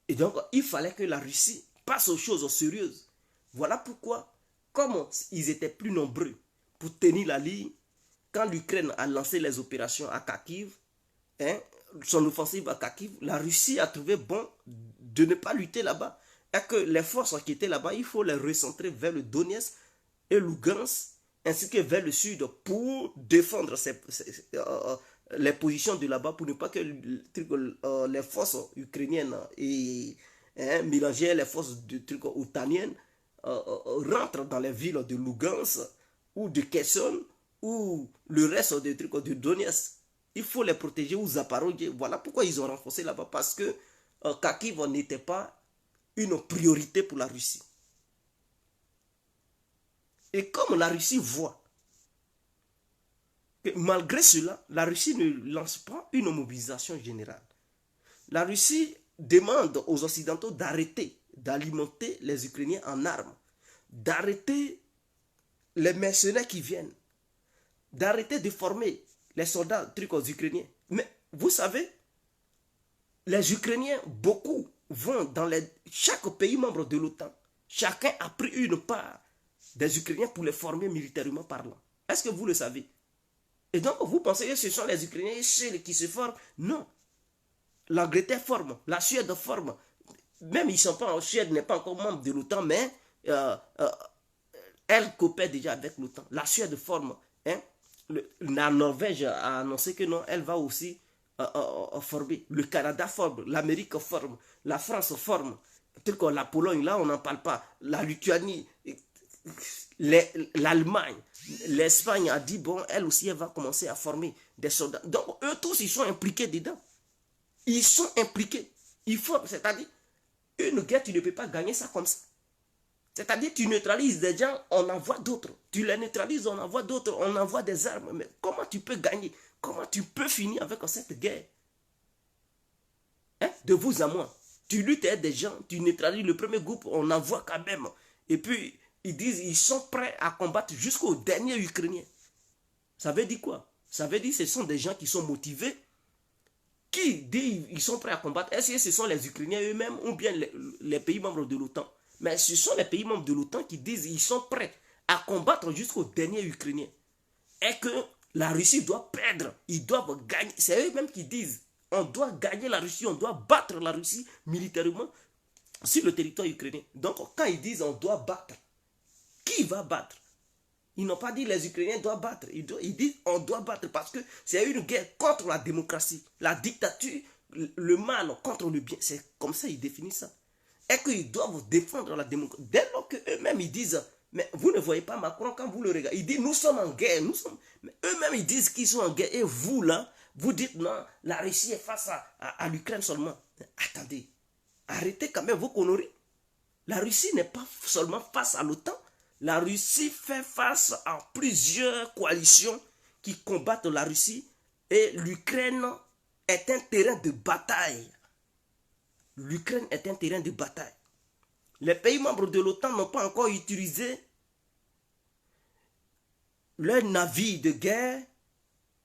Et donc, il fallait que la Russie passe aux choses sérieuses. Voilà pourquoi, comme ils étaient plus nombreux pour tenir la ligne, quand l'Ukraine a lancé les opérations à Kharkiv, son offensive à Kharkiv, la Russie a trouvé bon de ne pas lutter là-bas. Et que les forces qui étaient là-bas, il faut les recentrer vers le Donetsk et Lugansk, ainsi que vers le sud pour défendre les positions de là-bas pour ne pas que les forces ukrainiennes et mélanger les forces outaniennes rentrent dans les villes de Lugansk ou de Kherson ou le reste des trucs de Donetsk. Il faut les protéger ou Zaporozhye. Voilà pourquoi ils ont renforcé là-bas, parce que Kharkiv n'était pas une priorité pour la Russie. Et comme la Russie voit que malgré cela, la Russie ne lance pas une mobilisation générale. La Russie demande aux Occidentaux d'arrêter d'alimenter les Ukrainiens en armes, d'arrêter les mercenaires qui viennent, d'arrêter de former les soldats ukrainiens. Mais vous savez, les Ukrainiens, beaucoup vont dans chaque pays membre de l'OTAN. Chacun a pris une part des Ukrainiens pour les former militairement parlant. Est-ce que vous le savez? Et donc, vous pensez que ce sont les Ukrainiens seuls qui se forment? Non. L'Angleterre forme, la Suède forme. Même ils sont pas en Suède, n'est pas encore membre de l'OTAN, mais elle coopère déjà avec l'OTAN. La Suède forme. La Norvège a annoncé que non, elle va aussi former. Le Canada forme, l'Amérique forme, la France forme. Tel que la Pologne, là, on n'en parle pas. La Lituanie, l'Allemagne, l'Espagne a dit, bon, elle aussi, elle va commencer à former des soldats. Donc, eux tous, ils sont impliqués dedans. Ils sont impliqués. Ils forment, c'est-à-dire, une guerre, tu ne peux pas gagner ça comme ça. C'est-à-dire, tu neutralises des gens, on envoie d'autres. Tu les neutralises, on envoie d'autres, on envoie des armes. Mais comment tu peux gagner? Comment tu peux finir avec cette guerre? De vous à moi. Tu luttes avec des gens, tu neutralises le premier groupe, on envoie quand même. Et puis, ils disent, ils sont prêts à combattre jusqu'au dernier Ukrainien. Ça veut dire quoi? Ça veut dire que ce sont des gens qui sont motivés Qui dit qu'ils sont prêts à combattre? Est-ce que ce sont les Ukrainiens eux-mêmes ou bien les pays membres de l'OTAN? Mais ce sont les pays membres de l'OTAN qui disent qu'ils sont prêts à combattre jusqu'au dernier Ukrainien. Et que la Russie doit perdre, ils doivent gagner. C'est eux-mêmes qui disent on doit gagner la Russie, on doit battre la Russie militairement sur le territoire ukrainien. Donc quand ils disent on doit battre, qui va battre? Ils n'ont pas dit les Ukrainiens doivent battre. Ils disent on doit battre parce que c'est une guerre contre la démocratie, la dictature, le mal contre le bien. C'est comme ça qu'ils définissent ça. Et qu'ils doivent défendre la démocratie. Dès lors qu'eux-mêmes ils disent, mais vous ne voyez pas Macron quand vous le regardez. Il dit nous sommes en guerre. Mais eux-mêmes ils disent qu'ils sont en guerre. Et vous là, vous dites non, la Russie est face à l'Ukraine seulement. Mais attendez, arrêtez quand même vos conneries. La Russie n'est pas seulement face à l'OTAN. La Russie fait face à plusieurs coalitions qui combattent la Russie et l'Ukraine est un terrain de bataille. L'Ukraine est un terrain de bataille. Les pays membres de l'OTAN n'ont pas encore utilisé leurs navires de guerre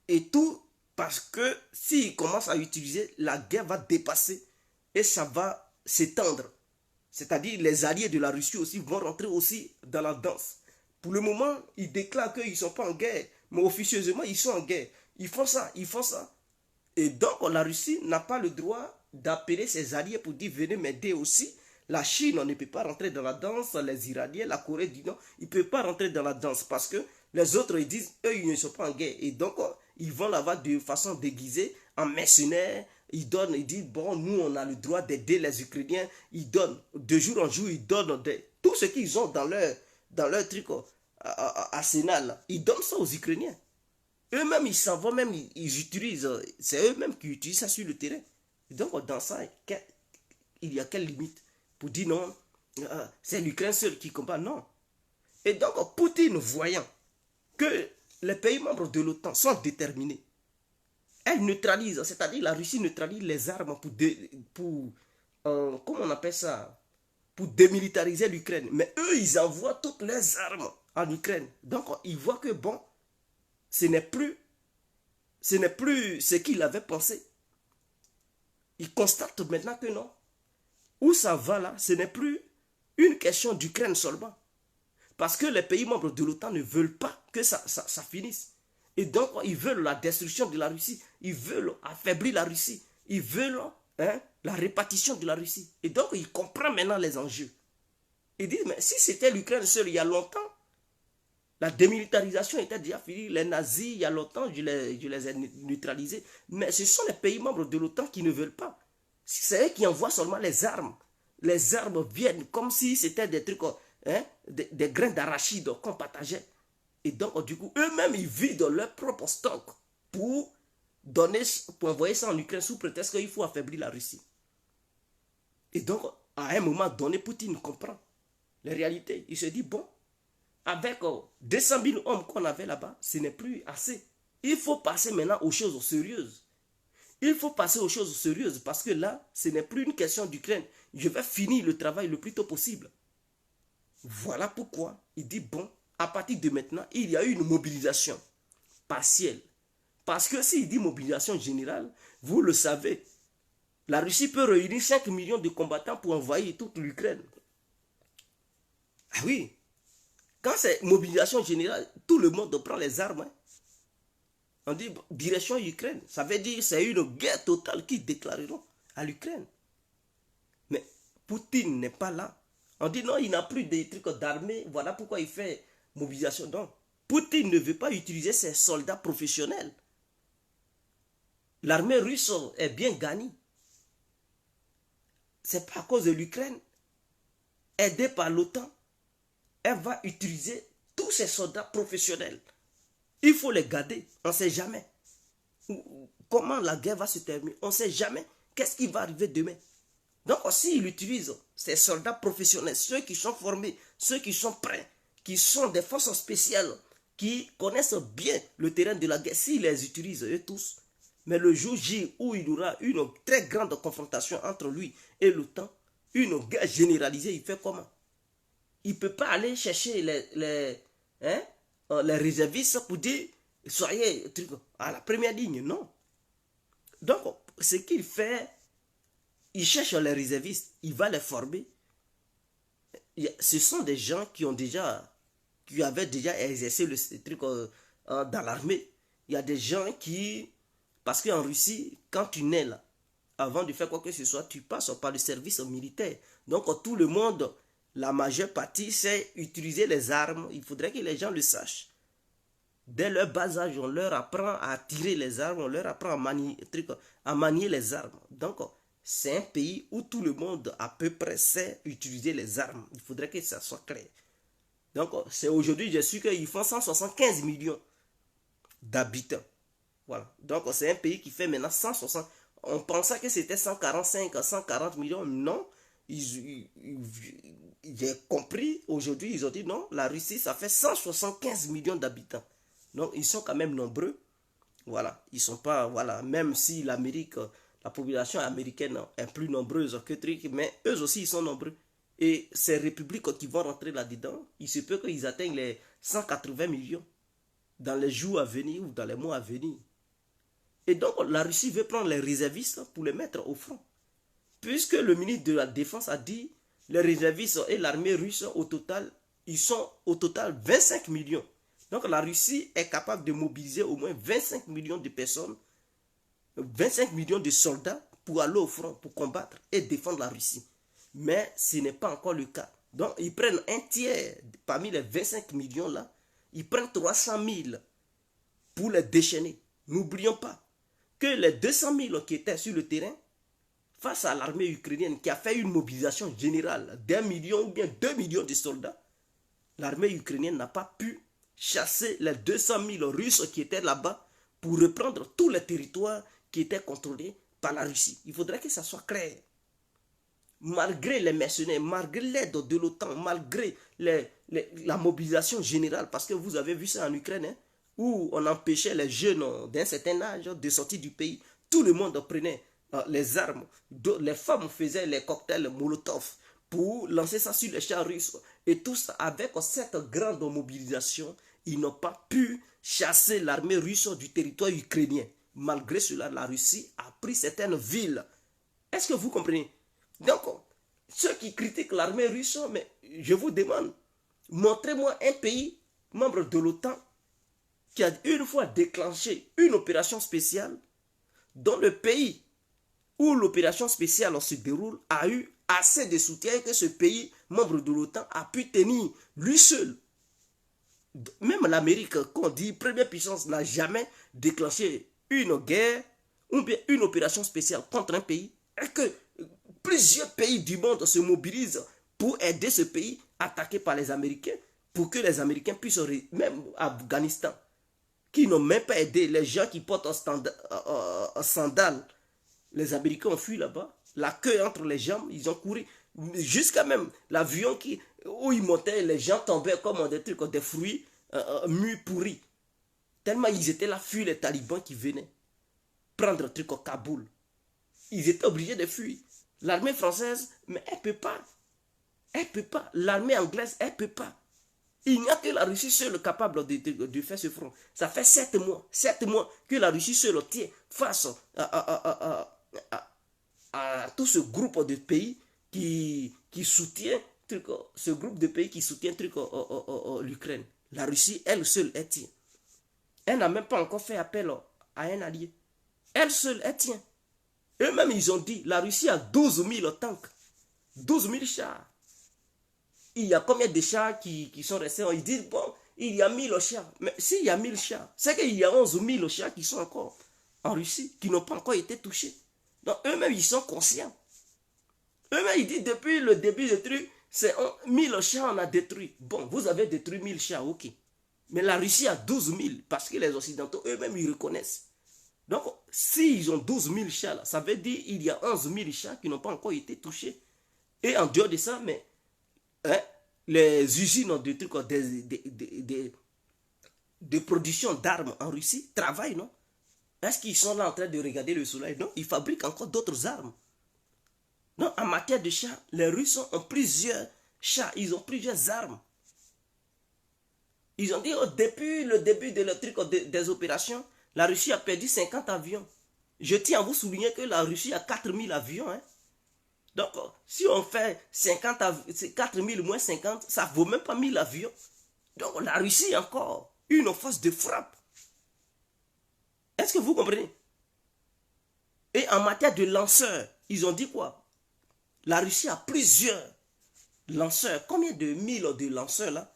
et tout parce que s'ils commencent à utiliser, la guerre va dépasser et ça va s'étendre. C'est-à-dire les alliés de la Russie aussi vont rentrer aussi dans la danse. Pour le moment, ils déclarent qu'ils ne sont pas en guerre, mais officieusement, ils sont en guerre. Ils font ça, ils font ça. Et donc, la Russie n'a pas le droit d'appeler ses alliés pour dire venez m'aider aussi. La Chine, on ne peut pas rentrer dans la danse, les Iraniens, la Corée du Nord, ils ne peuvent pas rentrer dans la danse parce que les autres, ils disent, eux, ils ne sont pas en guerre. Et donc, ils vont là-bas de façon déguisée, en mercenaires. Ils donnent, ils disent, bon, nous, on a le droit d'aider les Ukrainiens. Ils donnent, de jour en jour, ils donnent tout ce qu'ils ont dans leur truc arsenal. Ils donnent ça aux Ukrainiens. Eux-mêmes, ils s'en vont, même, ils utilisent, c'est eux-mêmes qui utilisent ça sur le terrain. Et donc, dans ça, il y a quelle limite pour dire non, c'est l'Ukraine seule qui combat? Non. Et donc, Poutine, voyant que les pays membres de l'OTAN sont déterminés, elle neutralise, c'est-à-dire la Russie neutralise les armes pour comment on appelle ça, pour démilitariser l'Ukraine. Mais eux, ils envoient toutes leurs armes en Ukraine. Donc, ils voient que bon, ce n'est plus ce qu'il avait pensé. Ils constatent maintenant que non. Où ça va là, ce n'est plus une question d'Ukraine seulement. Parce que les pays membres de l'OTAN ne veulent pas que ça finisse. Et donc, ils veulent la destruction de la Russie. Ils veulent affaiblir la Russie. Ils veulent la répartition de la Russie. Et donc, ils comprennent maintenant les enjeux. Ils disent, mais si c'était l'Ukraine seule il y a longtemps, la démilitarisation était déjà finie. Les nazis, il y a longtemps, je les ai neutralisés. Mais ce sont les pays membres de l'OTAN qui ne veulent pas. C'est eux qui envoient seulement les armes. Les armes viennent comme si c'était des trucs, des grains d'arachide qu'on partageait. Et donc, du coup, eux-mêmes, ils vident leur propre stock pour envoyer ça en Ukraine sous prétexte qu'il faut affaiblir la Russie. Et donc, à un moment donné, Poutine comprend les réalités. Il se dit, bon, avec 200 000 hommes qu'on avait là-bas, ce n'est plus assez. Il faut passer maintenant aux choses sérieuses. Il faut passer aux choses sérieuses parce que là, ce n'est plus une question d'Ukraine. Je vais finir le travail le plus tôt possible. Voilà pourquoi il dit, bon, à partir de maintenant, il y a eu une mobilisation partielle. Parce que s'il dit mobilisation générale, vous le savez, la Russie peut réunir 5 millions de combattants pour envahir toute l'Ukraine. Ah oui, quand c'est mobilisation générale, tout le monde prend les armes. Hein. On dit direction Ukraine. Ça veut dire que c'est une guerre totale qu'ils déclareront à l'Ukraine. Mais Poutine n'est pas là. On dit non, il n'a plus de trucs d'armée. Voilà pourquoi il fait mobilisation. Non. Poutine ne veut pas utiliser ses soldats professionnels. L'armée russe est bien gagnée. C'est pas à cause de l'Ukraine. Aidée par l'OTAN, elle va utiliser tous ses soldats professionnels. Il faut les garder. On ne sait jamais comment la guerre va se terminer. On ne sait jamais qu'est-ce qui va arriver demain. Donc, s'il utilise ces soldats professionnels, ceux qui sont formés, ceux qui sont prêts, qui sont des forces spéciales, qui connaissent bien le terrain de la guerre, s'il les utilise eux tous, mais le jour J où il y aura une très grande confrontation entre lui et l'OTAN, une guerre généralisée, il fait comment? Il ne peut pas aller chercher les réservistes pour dire soyez à la première ligne, non. Donc, ce qu'il fait, il cherche les réservistes, il va les former. Ce sont des gens qui avaient déjà exercé le truc dans l'armée. Il y a des gens qui, parce qu'en Russie, quand tu nais là, avant de faire quoi que ce soit, tu passes par le service militaire. Donc tout le monde, la majeure partie, sait utiliser les armes. Il faudrait que les gens le sachent. Dès leur bas âge, on leur apprend à tirer les armes, on leur apprend à manier les armes. Donc, c'est un pays où tout le monde à peu près sait utiliser les armes. Il faudrait que ça soit clair. Donc, c'est aujourd'hui, je suis qu'ils font 175 millions d'habitants. Voilà. Donc, c'est un pays qui fait maintenant 160. On pensait que c'était 145, 140 millions. Non. J'ai compris. Aujourd'hui, ils ont dit non. La Russie, ça fait 175 millions d'habitants. Donc, ils sont quand même nombreux. Voilà. Ils sont pas. Voilà. Même si l'Amérique, la population américaine est plus nombreuse que truc, mais eux aussi, ils sont nombreux. Et ces républiques qui vont rentrer là-dedans, il se peut qu'ils atteignent les 180 millions dans les jours à venir ou dans les mois à venir. Et donc, la Russie veut prendre les réservistes pour les mettre au front. Puisque le ministre de la Défense a dit, les réservistes et l'armée russe, au total, ils sont au total 25 millions. Donc, la Russie est capable de mobiliser au moins 25 millions de personnes, 25 millions de soldats pour aller au front, pour combattre et défendre la Russie. Mais ce n'est pas encore le cas. Donc, ils prennent un tiers parmi les 25 millions là, ils prennent 300 000 pour les déchaîner. N'oublions pas que les 200 000 qui étaient sur le terrain, face à l'armée ukrainienne qui a fait une mobilisation générale d'1 million ou bien 2 millions de soldats, l'armée ukrainienne n'a pas pu chasser les 200 000 Russes qui étaient là-bas pour reprendre tous les territoires qui étaient contrôlés par la Russie. Il faudrait que ça soit clair. Malgré les mercenaires, malgré l'aide de l'OTAN, malgré la mobilisation générale, parce que vous avez vu ça en Ukraine, hein, où on empêchait les jeunes d'un certain âge de sortir du pays. Tout le monde prenait les armes. Les femmes faisaient les cocktails Molotov pour lancer ça sur les chars russes. Et tout ça, avec cette grande mobilisation, ils n'ont pas pu chasser l'armée russe du territoire ukrainien. Malgré cela, la Russie a pris certaines villes. Est-ce que vous comprenez? Donc, ceux qui critiquent l'armée russe, mais je vous demande, montrez-moi un pays membre de l'OTAN qui a une fois déclenché une opération spéciale dans le pays où l'opération spéciale se déroule a eu assez de soutien que ce pays membre de l'OTAN a pu tenir lui seul. Même l'Amérique, qu'on dit première puissance, n'a jamais déclenché une guerre ou bien une opération spéciale contre un pays et que plusieurs pays du monde se mobilisent pour aider ce pays attaqué par les Américains pour que les Américains puissent, même Afghanistan, qui n'ont même pas aidé les gens qui portent en sandales. Les Américains ont fui là-bas, la queue entre les jambes, ils ont couru jusqu'à même l'avion où ils montaient, les gens tombaient comme des trucs, des fruits mûrs pourris. Tellement ils étaient là, fuir les talibans qui venaient prendre un truc au Kaboul. Ils étaient obligés de fuir. L'armée française, mais elle ne peut pas. Elle ne peut pas. L'armée anglaise, elle ne peut pas. Il n'y a que la Russie seule capable de faire ce front. Ça fait 7 mois que la Russie seule tient face à tout ce groupe de pays qui soutient ce groupe de pays qui soutient l'Ukraine. La Russie, elle seule, elle tient. Elle n'a même pas encore fait appel à un allié. Elle seule, elle tient. Eux-mêmes, ils ont dit, la Russie a 12 000 tanks, 12 000 chars. Il y a combien de chars qui sont restés? Ils disent, bon, il y a 1000 chars. Mais s'il y a 1000 chars, c'est qu'il y a 11 000 chars qui sont encore en Russie, qui n'ont pas encore été touchés. Donc eux-mêmes, ils sont conscients. Eux-mêmes, ils disent, depuis le début du truc, c'est 1000 chars on a détruit. Bon, vous avez détruit 1000 chars, ok. Mais la Russie a 12 000, parce que les Occidentaux, eux-mêmes, ils reconnaissent. Donc, s'ils ont 12 000 chars, là, ça veut dire qu'il y a 11 000 chars qui n'ont pas encore été touchés. Et en dehors de ça, mais les usines de production d'armes en Russie travaillent, non? Est-ce qu'ils sont là en train de regarder le soleil? Non, ils fabriquent encore d'autres armes. Non, en matière de chars, les Russes ont plusieurs chars, ils ont plusieurs armes. Ils ont dit, depuis le début des opérations, la Russie a perdu 50 avions. Je tiens à vous souligner que la Russie a 4000 avions. Hein. Donc, si on fait 4000 moins 50, ça ne vaut même pas 1000 avions. Donc, la Russie a encore une force de frappe. Est-ce que vous comprenez? Et en matière de lanceurs, ils ont dit quoi? La Russie a plusieurs lanceurs. Combien de mille de lanceurs là?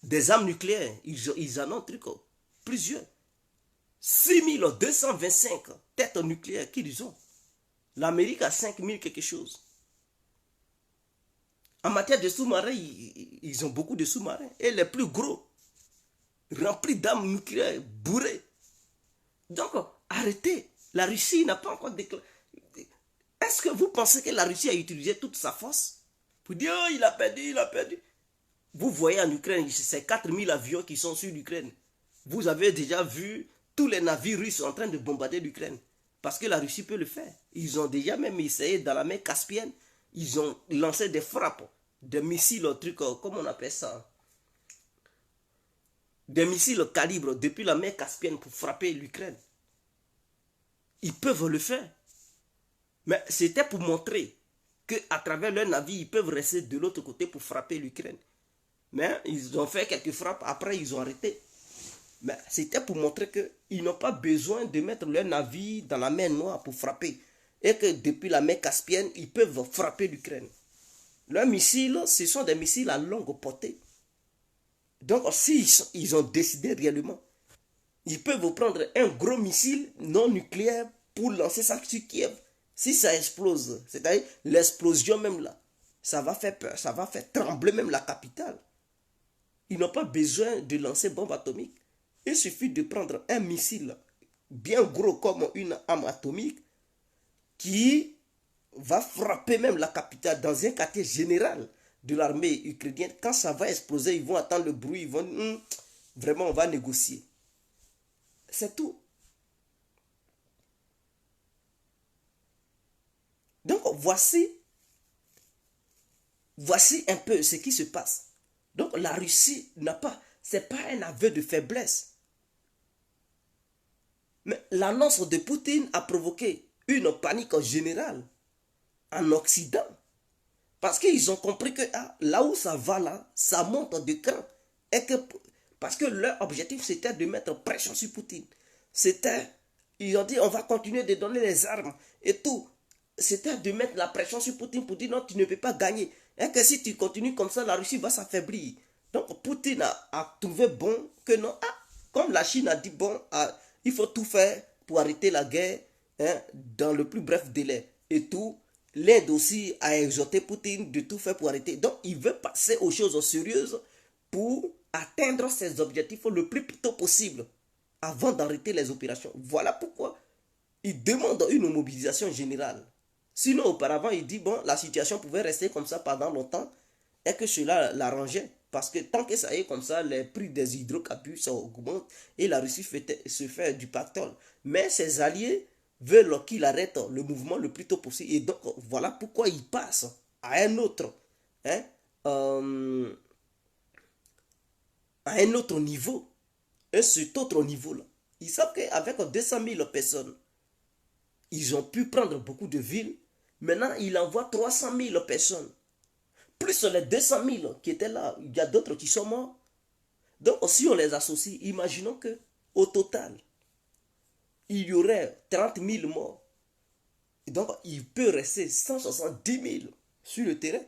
Des armes nucléaires. Ils en ont un truc. Plusieurs. 6225 têtes nucléaires qu'ils ont. L'Amérique a 5000 quelque chose. En matière de sous-marins, ils ont beaucoup de sous-marins. Et les plus gros, remplis d'armes nucléaires, bourrés. Donc, arrêtez. La Russie n'a pas encore déclaré. Est-ce que vous pensez que la Russie a utilisé toute sa force pour dire, oh, il a perdu, il a perdu. Vous voyez en Ukraine, c'est 4000 avions qui sont sur l'Ukraine. Vous avez déjà vu tous les navires russes en train de bombarder l'Ukraine. Parce que la Russie peut le faire. Ils ont déjà même essayé dans la mer Caspienne. Ils ont lancé des frappes, des missiles, comment on appelle ça? Des missiles calibre depuis la mer Caspienne pour frapper l'Ukraine. Ils peuvent le faire. Mais c'était pour montrer qu'à travers leur navire, ils peuvent rester de l'autre côté pour frapper l'Ukraine. Mais ils ont fait quelques frappes, après ils ont arrêté. Mais c'était pour montrer qu'ils n'ont pas besoin de mettre leur navire dans la mer Noire pour frapper. Et que depuis la mer Caspienne, ils peuvent frapper l'Ukraine. Leurs missiles, ce sont des missiles à longue portée. Donc, s'ils ont décidé réellement, ils peuvent prendre un gros missile non nucléaire pour lancer ça sur Kiev. Si ça explose, c'est-à-dire l'explosion même là, ça va faire peur, ça va faire trembler même la capitale. Ils n'ont pas besoin de lancer bombe atomique. Il suffit de prendre un missile bien gros comme une arme atomique qui va frapper même la capitale dans un quartier général de l'armée ukrainienne. Quand ça va exploser, ils vont attendre le bruit, ils vont vraiment on va négocier. C'est tout. Donc voici un peu ce qui se passe. Donc la Russie n'a pas, c'est pas un aveu de faiblesse. Mais l'annonce de Poutine a provoqué une panique générale en Occident. Parce qu'ils ont compris que là où ça va là, ça monte de cran. Parce que leur objectif c'était de mettre pression sur Poutine. Ils ont dit on va continuer de donner les armes et tout. C'était de mettre la pression sur Poutine pour dire non, tu ne peux pas gagner. Et que si tu continues comme ça, la Russie va s'affaiblir. Donc Poutine a trouvé bon que non, comme la Chine a dit bon, il faut tout faire pour arrêter la guerre dans le plus bref délai. Et tout, l'Inde aussi a exhorté Poutine de tout faire pour arrêter. Donc il veut passer aux choses sérieuses pour atteindre ses objectifs le plus tôt possible avant d'arrêter les opérations. Voilà pourquoi il demande une mobilisation générale. Sinon, auparavant, il dit, bon, la situation pouvait rester comme ça pendant longtemps et que cela l'arrangeait. Parce que tant que ça est comme ça, les prix des hydrocarbures augmentent et la Russie se fait du pétrole. Mais ses alliés veulent qu'il arrête le mouvement le plus tôt possible. Et donc, voilà pourquoi il passe à un autre, à un autre niveau. Et cet autre niveau-là, ils savent qu'avec 200 000 personnes, ils ont pu prendre beaucoup de villes. Maintenant, il envoie 300 000 personnes. Plus les 200 000 qui étaient là, il y a d'autres qui sont morts. Donc, si on les associe, imaginons qu'au total, il y aurait 30 000 morts. Et donc, il peut rester 170 000 sur le terrain.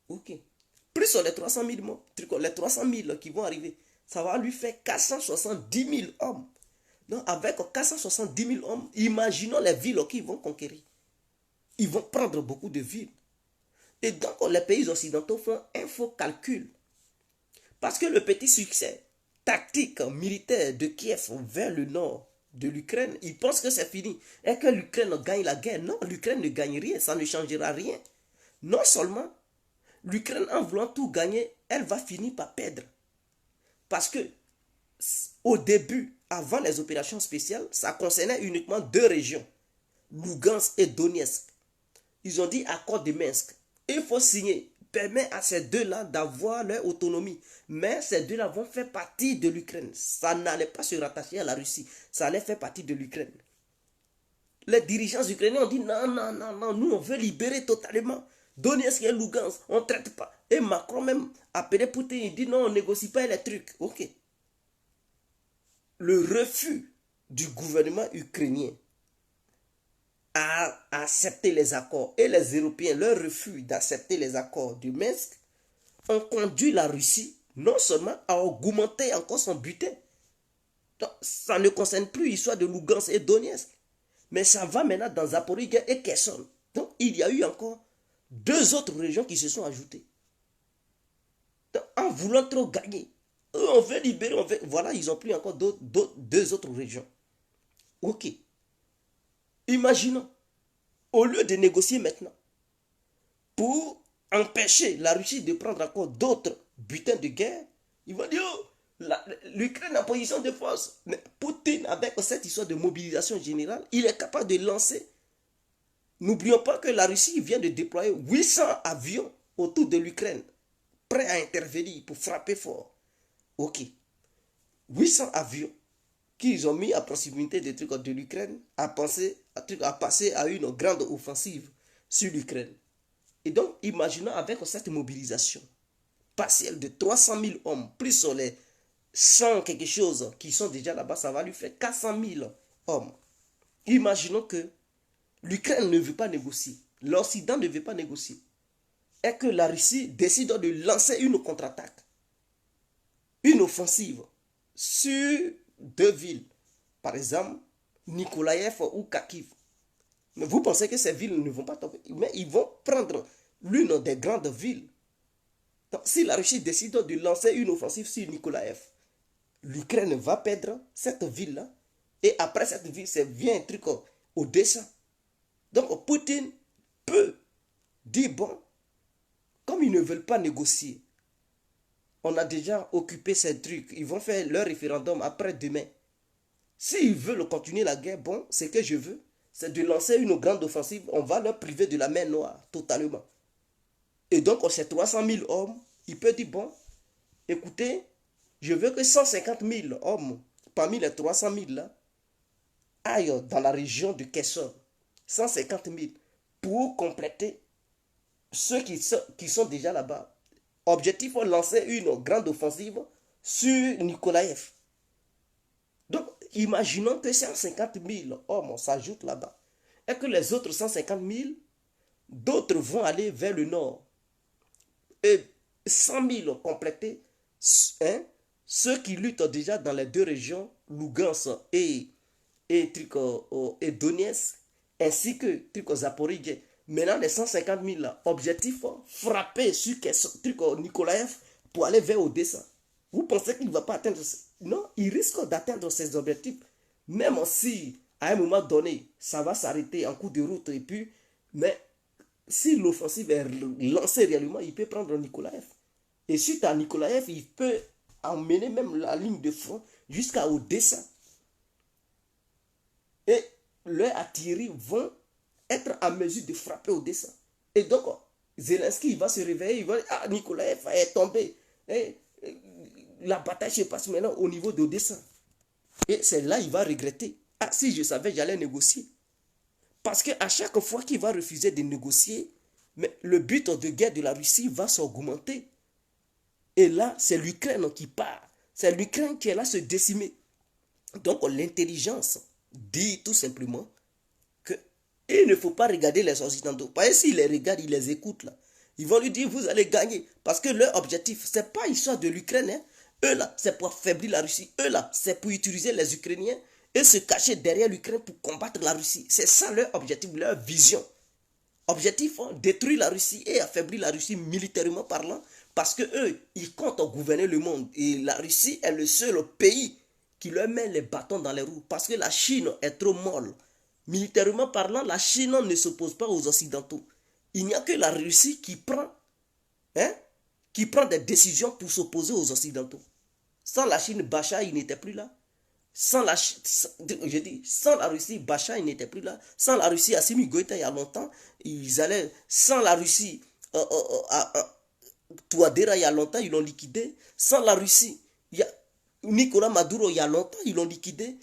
Ok. Plus les 300 000 morts, les 300 000 qui vont arriver, ça va lui faire 470 000 hommes. Donc, avec 470 000 hommes, imaginons les villes qu'ils vont conquérir. Ils vont prendre beaucoup de villes. Et donc, les pays occidentaux font un faux calcul. Parce que le petit succès tactique militaire de Kiev vers le nord de l'Ukraine, ils pensent que c'est fini. Et que l'Ukraine gagne la guerre. Non, l'Ukraine ne gagne rien. Ça ne changera rien. Non seulement, l'Ukraine, en voulant tout gagner, elle va finir par perdre. Parce que, au début, avant les opérations spéciales, ça concernait uniquement 2 régions, Lugansk et Donetsk. Ils ont dit accord de Minsk. Il faut signer, permet à ces deux-là d'avoir leur autonomie. Mais ces deux-là vont faire partie de l'Ukraine. Ça n'allait pas se rattacher à la Russie. Ça allait faire partie de l'Ukraine. les dirigeants ukrainiens ont dit non, non, non, non, nous on veut libérer totalement Donetsk et Lugansk, on ne traite pas. Et Macron même appelé Poutine, il dit non, on ne négocie pas les trucs. Ok. Le refus du gouvernement ukrainien à accepter les accords et les Européens, leur refus d'accepter les accords du Minsk ont conduit la Russie non seulement à augmenter encore son butin. Donc, ça ne concerne plus l'histoire de Lugansk et Donetsk, mais ça va maintenant dans Zaporizhzhia et Kherson. Donc il y a eu encore 2 autres régions qui se sont ajoutées. Donc, en voulant trop gagner, on veut libérer, voilà, ils ont pris encore 2 autres régions. Ok. Imaginons, au lieu de négocier maintenant, pour empêcher la Russie de prendre encore d'autres butins de guerre, ils vont dire, oh, l'Ukraine en position de force. Mais Poutine, avec cette histoire de mobilisation générale, il est capable de lancer. N'oublions pas que la Russie vient de déployer 800 avions autour de l'Ukraine, prêts à intervenir pour frapper fort. Ok. 800 avions qu'ils ont mis à proximité des trucs de l'Ukraine à passer à une grande offensive sur l'Ukraine. Et donc, imaginons avec cette mobilisation partielle de 300 000 hommes, plus sur les 100 quelque chose qui sont déjà là-bas, ça va lui faire 400 000 hommes. Imaginons que l'Ukraine ne veut pas négocier, l'Occident ne veut pas négocier, et que la Russie décide de lancer une contre-attaque, une offensive sur 2 villes, par exemple Nikolaïev ou Kharkiv. Mais vous pensez que ces villes ne vont pas tomber, mais ils vont prendre l'une des grandes villes. Donc, si la Russie décide de lancer une offensive sur Nikolaïev, l'Ukraine va perdre cette ville-là, et après cette ville, c'est vient un truc Odessa. Donc Poutine peut dire, bon, comme ils ne veulent pas négocier, on a déjà occupé ces trucs, ils vont faire leur référendum après-demain. S'ils veulent continuer la guerre, bon, ce que je veux, c'est de lancer une grande offensive, on va leur priver de la mer Noire, totalement. Et donc, ces 300 000 hommes, il peut dire, bon, écoutez, je veux que 150 000 hommes, parmi les 300 000 là, aillent dans la région de Kherson, 150 000, pour compléter ceux qui sont déjà là-bas. Objectif, on lancer une grande offensive sur Nikolaïev. Donc, imaginons que 150 000 hommes s'ajoutent là-bas, et que les autres 150 000, d'autres vont aller vers le nord. Et 100 000 complétés, hein, ceux qui luttent déjà dans les 2 régions, Lugansk et Donetsk, ainsi que Zaporizhzhia. Maintenant, les 150 000 là, objectif, frapper sur Nikolaïev pour aller vers Odessa. Vous pensez qu'il ne va pas atteindre? Non, il risque d'atteindre ses objectifs. Même si, à un moment donné, ça va s'arrêter en cours de route. Et puis, mais si l'offensive est lancée réellement, il peut prendre Nikolaïev. Et suite à Nikolaïev, il peut emmener même la ligne de front jusqu'à Odessa. Et leurs artilleries vont être en mesure de frapper Odessa. Et donc, Zelensky va se réveiller, il va dire, ah, Nikolaïev est tombé. Et la bataille se passe maintenant au niveau d'Odessa. Et c'est là qu'il va regretter. Ah, si je savais, j'allais négocier. Parce qu'à chaque fois qu'il va refuser de négocier, mais le but de guerre de la Russie va s'augmenter. Et là, c'est l'Ukraine qui part. C'est l'Ukraine qui est là se décimer. Donc, l'intelligence dit tout simplement qu'il ne faut pas regarder les Occidentaux. Parce que s'ils les regardent, ils les écoutent là. Ils vont lui dire, vous allez gagner. Parce que leur objectif, ce n'est pas l'histoire de l'Ukraine. Hein. Eux là, c'est pour affaiblir la Russie. Eux là, c'est pour utiliser les Ukrainiens et se cacher derrière l'Ukraine pour combattre la Russie. C'est ça leur objectif, leur vision. Objectif, détruire la Russie et affaiblir la Russie militairement parlant. Parce que eux, ils comptent gouverner le monde. Et la Russie est le seul pays qui leur met les bâtons dans les roues. Parce que la Chine est trop molle. Militairement parlant, la Chine ne s'oppose pas aux Occidentaux. Il n'y a que la Russie qui prend des décisions pour s'opposer aux Occidentaux. Sans la Chine, Bachar, il n'était plus là. Sans la Russie, Bachar, il n'était plus là. Sans la Russie, Assimi Goïta, il y a longtemps, ils allaient. Sans la Russie, Touadéra, il y a longtemps, ils l'ont liquidé. Sans la Russie, il y a Nicolas Maduro, il y a longtemps, ils l'ont liquidé.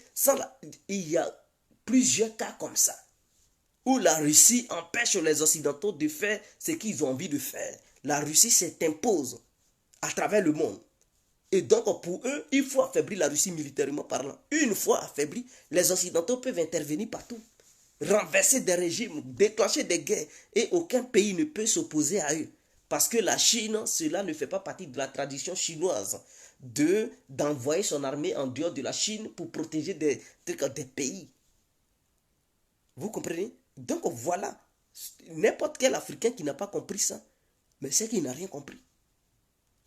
Il y a plusieurs cas comme ça. où la Russie empêche les Occidentaux de faire ce qu'ils ont envie de faire. La Russie s'impose à travers le monde. Et donc, pour eux, il faut affaiblir la Russie militairement parlant. Une fois affaibli, les Occidentaux peuvent intervenir partout, renverser des régimes, déclencher des guerres, et aucun pays ne peut s'opposer à eux. Parce que la Chine, cela ne fait pas partie de la tradition chinoise d'envoyer son armée en dehors de la Chine pour protéger des pays. Vous comprenez? Donc voilà, n'importe quel Africain qui n'a pas compris ça, mais c'est qu'il n'a rien compris.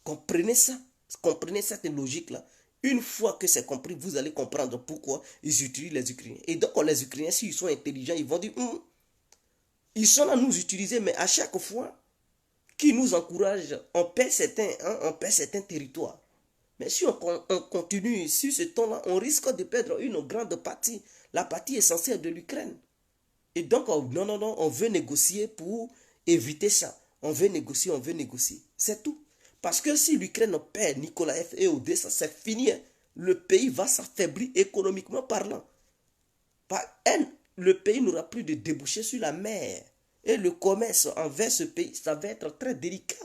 Comprenez ça, comprenez cette logique-là. Une fois que c'est compris, vous allez comprendre pourquoi ils utilisent les Ukrainiens. Et donc les Ukrainiens, s'ils sont intelligents, ils vont dire, ils sont là à nous utiliser, mais à chaque fois qu'ils nous encouragent, on perd certains territoires. Mais si on continue sur ce ton-là, on risque de perdre une grande partie, la partie essentielle de l'Ukraine. Et donc, non, on veut négocier pour éviter ça. On veut négocier. C'est tout. Parce que si l'Ukraine perd Nikolaev et Odessa, c'est fini. Le pays va s'affaiblir économiquement parlant. Le pays n'aura plus de débouchés sur la mer. Et le commerce envers ce pays, ça va être très délicat.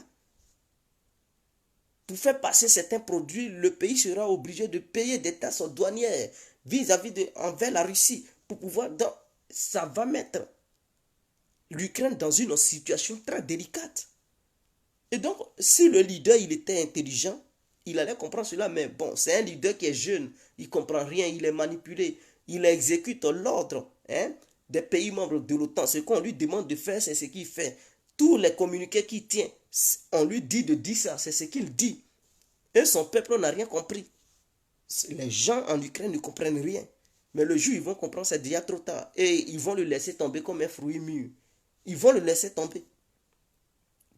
Pour faire passer certains produits, le pays sera obligé de payer des taxes douanières envers la Russie. Pour pouvoir... ça va mettre l'Ukraine dans une situation très délicate. Et donc, si le leader, il était intelligent, il allait comprendre cela. Mais bon, c'est un leader qui est jeune, il ne comprend rien, il est manipulé. Il exécute l'ordre des pays membres de l'OTAN. Ce qu'on lui demande de faire, c'est ce qu'il fait. Tous les communiqués qu'il tient, on lui dit de dire ça, c'est ce qu'il dit. Et son peuple n'a rien compris. Les gens en Ukraine ne comprennent rien. Mais le jour, ils vont comprendre, c'est déjà trop tard. Et ils vont le laisser tomber comme un fruit mûr. Ils vont le laisser tomber.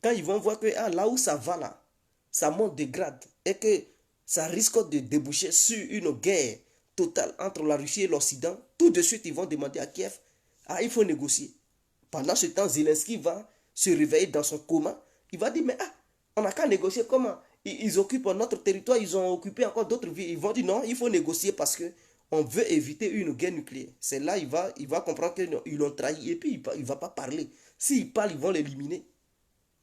Quand ils vont voir que là où ça va, là, ça monte de grade. Et que ça risque de déboucher sur une guerre totale entre la Russie et l'Occident. Tout de suite, ils vont demander à Kiev, il faut négocier. Pendant ce temps, Zelensky va se réveiller dans son coma. Il va dire, mais on n'a qu'à négocier comment? Ils occupent notre territoire, ils ont occupé encore d'autres villes. Ils vont dire, non, il faut négocier parce que on veut éviter une guerre nucléaire. C'est là il va comprendre qu'ils l'ont trahi. Et puis, il ne va pas parler. S'il parle, ils vont l'éliminer.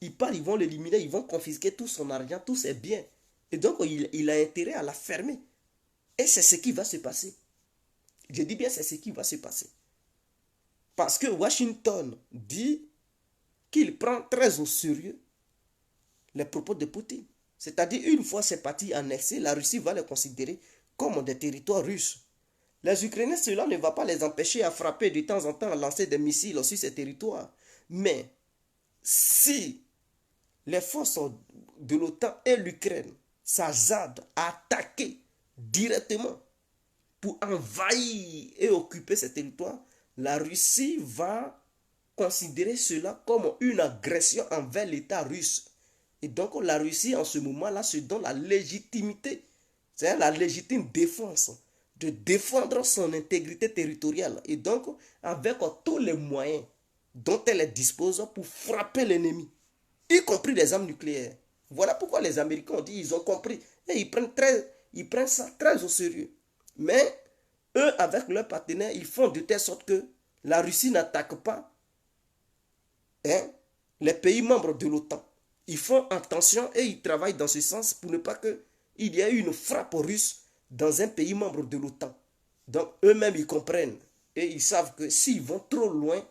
Ils parlent, ils vont l'éliminer. Ils vont confisquer tout son argent, tous ses biens. Et donc, il a intérêt à la fermer. Et c'est ce qui va se passer. Je dis bien, c'est ce qui va se passer. Parce que Washington dit qu'il prend très au sérieux les propos de Poutine. C'est-à-dire, une fois ces partis annexés, la Russie va les considérer comme des territoires russes. Les Ukrainiens, cela ne va pas les empêcher à frapper de temps en temps, à lancer des missiles sur ces territoires. Mais si les forces de l'OTAN et l'Ukraine s'azzardent à attaquer directement pour envahir et occuper ces territoires, la Russie va considérer cela comme une agression envers l'État russe. Et donc la Russie en ce moment-là se donne la légitimité, c'est-à-dire la légitime défense de défendre son intégrité territoriale et donc avec tous les moyens dont elle dispose pour frapper l'ennemi, y compris les armes nucléaires. Voilà pourquoi les Américains ont dit, ils ont compris et ils prennent ça très au sérieux. Mais eux, avec leurs partenaires, ils font de telle sorte que la Russie n'attaque pas les pays membres de l'OTAN. Ils font attention et ils travaillent dans ce sens pour ne pas qu'il y ait une frappe russe dans un pays membre de l'OTAN. Donc eux-mêmes, ils comprennent et ils savent que s'ils vont trop loin,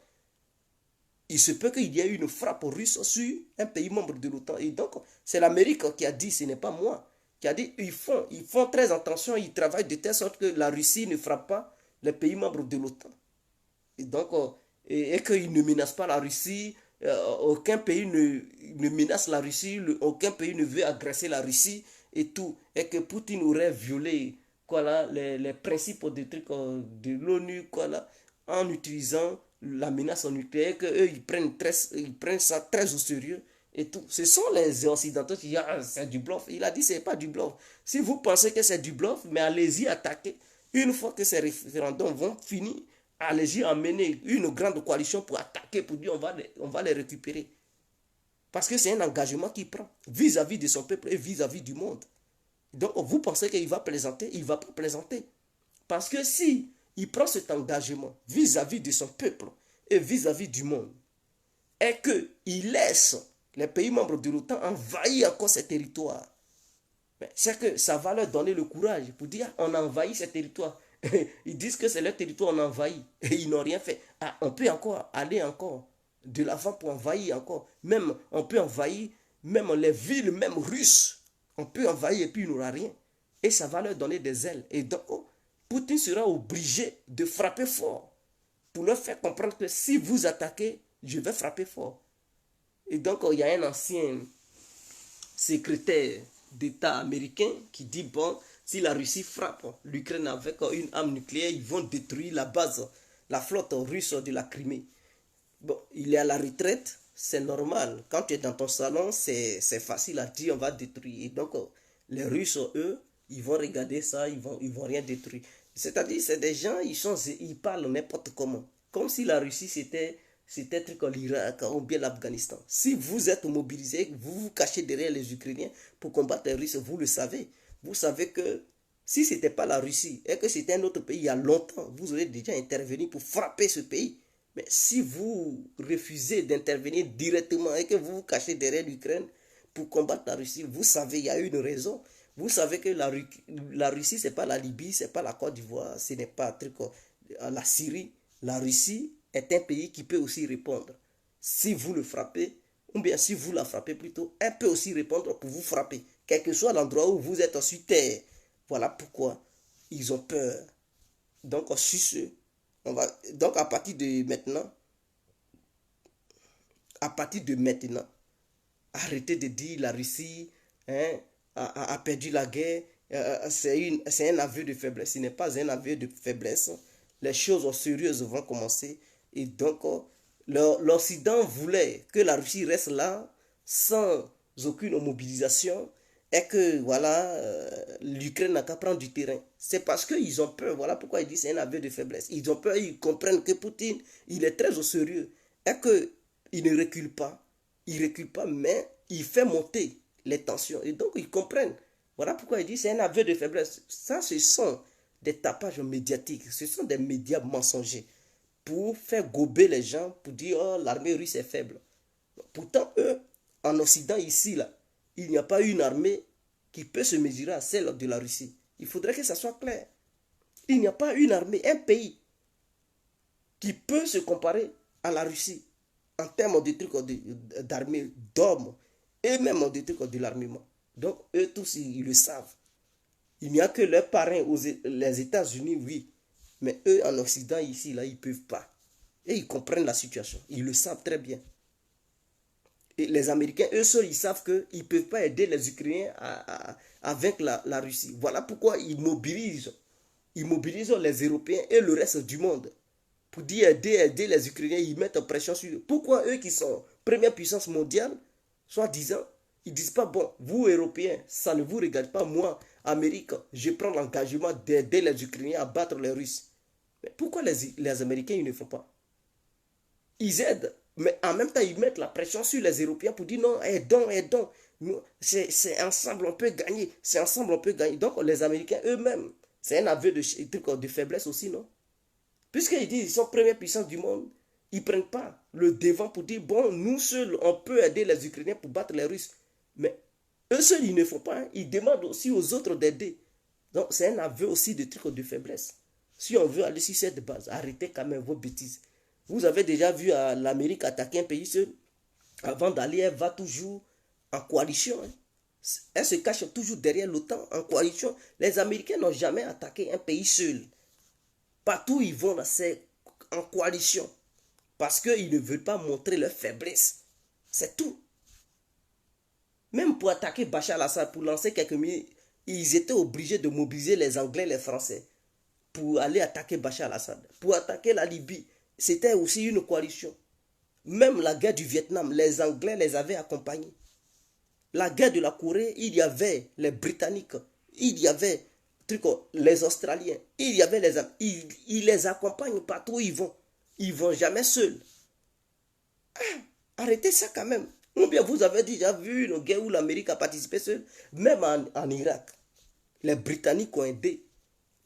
il se peut qu'il y ait une frappe russe sur un pays membre de l'OTAN. Et donc, c'est l'Amérique qui a dit, ce n'est pas moi, qui a dit, ils font très attention, ils travaillent de telle sorte que la Russie ne frappe pas les pays membres de l'OTAN. Et donc, et qu'ils ne menacent pas la Russie, aucun pays ne menace la Russie, aucun pays ne veut agresser la Russie et tout. Et que Poutine aurait violé les principes de l'ONU en utilisant la menace nucléaire, qu'eux ils prennent ça très au sérieux et tout. Ce sont les Occidentaux qui disent c'est du bluff. Il a dit c'est pas du bluff. Si vous pensez que c'est du bluff, mais allez-y attaquer. Une fois que ces référendums vont finir, allez-y emmener une grande coalition pour attaquer, pour dire on va les récupérer. Parce que c'est un engagement qu'il prend vis-à-vis de son peuple et vis-à-vis du monde. Donc vous pensez qu'il va plaisanter, il ne va pas plaisanter. Parce que si il prend cet engagement vis-à-vis de son peuple et vis-à-vis du monde est qu'il laisse les pays membres de l'OTAN envahir encore ces territoires. C'est que ça va leur donner le courage pour dire on a envahi ces territoires. Ils disent que c'est leur territoire, on a envahi. Et ils n'ont rien fait. Ah, on peut encore aller encore de l'avant pour envahir encore. Même, on peut envahir même les villes, même russes. On peut envahir et puis il n'y aura rien. Et ça va leur donner des ailes. Et donc, Poutine sera obligé de frapper fort pour leur faire comprendre que si vous attaquez, je vais frapper fort. Et donc, il y a un ancien secrétaire d'État américain qui dit, bon, si la Russie frappe l'Ukraine avec une arme nucléaire, ils vont détruire la base, la flotte russe de la Crimée. Bon, il est à la retraite, c'est normal. Quand tu es dans ton salon, c'est facile à dire, on va détruire. Et donc, les Russes, eux, ils vont regarder ça, ils vont rien détruire. C'est-à-dire, c'est des gens, ils parlent n'importe comment. Comme si la Russie, c'était truc comme l'Irak ou bien l'Afghanistan. Si vous êtes mobilisés, vous vous cachez derrière les Ukrainiens pour combattre les Russes, vous le savez. Vous savez que si ce n'était pas la Russie et que c'était un autre pays il y a longtemps, vous aurez déjà intervenu pour frapper ce pays. Mais si vous refusez d'intervenir directement et que vous vous cachez derrière l'Ukraine pour combattre la Russie, vous savez, il y a une raison. Vous savez que la Russie, ce n'est pas la Libye, ce n'est pas la Côte d'Ivoire, ce n'est pas la Syrie. La Russie est un pays qui peut aussi répondre. Si vous le frappez, ou bien si vous la frappez plutôt, elle peut aussi répondre pour vous frapper. Quel que soit l'endroit où vous êtes sur terre. Voilà pourquoi ils ont peur. Donc, sur ce, donc à partir de maintenant, arrêtez de dire la Russie a perdu la guerre. C'est un aveu de faiblesse. Ce n'est pas un aveu de faiblesse. Les choses sérieuses vont commencer. Et donc, l'Occident voulait que la Russie reste là sans aucune mobilisation et que voilà, l'Ukraine n'a qu'à prendre du terrain. C'est parce qu'ils ont peur. Voilà pourquoi ils disent que c'est un aveu de faiblesse. Ils ont peur, ils comprennent que Poutine, il est très au sérieux et qu'il ne recule pas. Il ne recule pas, mais il fait monter les tensions. Et donc, ils comprennent. Voilà pourquoi ils disent que c'est un aveu de faiblesse. Ça, ce sont des tapages médiatiques. Ce sont des médias mensongers pour faire gober les gens, pour dire oh, l'armée russe est faible. Pourtant, eux, en Occident, ici, là, il n'y a pas une armée qui peut se mesurer à celle de la Russie. Il faudrait que ça soit clair. Il n'y a pas une armée, un pays qui peut se comparer à la Russie en termes de trucs d'armée, d'hommes et même des trucs de l'armement. Donc, eux tous, ils le savent. Il n'y a que leurs parrains, les États-Unis, oui. Mais eux, en Occident, ici, là, ils ne peuvent pas. Et ils comprennent la situation. Ils le savent très bien. Et les Américains, eux seuls, ils savent qu'ils ne peuvent pas aider les Ukrainiens à vaincre la Russie. Voilà pourquoi ils mobilisent. Ils mobilisent les Européens et le reste du monde. Pour dire aider les Ukrainiens, ils mettent pression sur eux. Pourquoi eux qui sont première puissance mondiale, soi-disant, ils ne disent pas, bon, vous Européens, ça ne vous regarde pas, moi, Amérique, je prends l'engagement d'aider les Ukrainiens à battre les Russes. Mais pourquoi les Américains, ils ne font pas? Ils aident, mais en même temps, ils mettent la pression sur les Européens pour dire non, aidons. C'est ensemble, on peut gagner. C'est ensemble, on peut gagner. Donc, les Américains eux-mêmes, c'est un aveu de faiblesse aussi, non? Puisqu'ils disent qu'ils sont première puissance du monde, ils ne prennent pas le devant pour dire, bon, nous seuls, on peut aider les Ukrainiens pour battre les Russes. Mais eux seuls, ils ne font pas. Ils demandent aussi aux autres d'aider. Donc, c'est un aveu aussi de trucs de faiblesse. Si on veut aller sur cette base, arrêtez quand même vos bêtises. Vous avez déjà vu l'Amérique attaquer un pays seul. Avant d'aller, elle va toujours en coalition. Elle se cache toujours derrière l'OTAN en coalition. Les Américains n'ont jamais attaqué un pays seul. Partout où ils vont, c'est en coalition. Parce qu'ils ne veulent pas montrer leur faiblesse. C'est tout. Même pour attaquer Bachar al-Assad, pour lancer quelques minutes, ils étaient obligés de mobiliser les Anglais, les Français, pour aller attaquer Bachar al-Assad. Pour attaquer la Libye, c'était aussi une coalition. Même la guerre du Vietnam, les Anglais les avaient accompagnés. La guerre de la Corée, il y avait les Britanniques, il y avait les Australiens, il y avait ils les accompagnent partout où ils vont. Ils ne vont jamais seuls. Arrêtez ça quand même. Ou bien vous avez déjà vu une guerre où l'Amérique a participé seule. Même en Irak, les Britanniques ont aidé.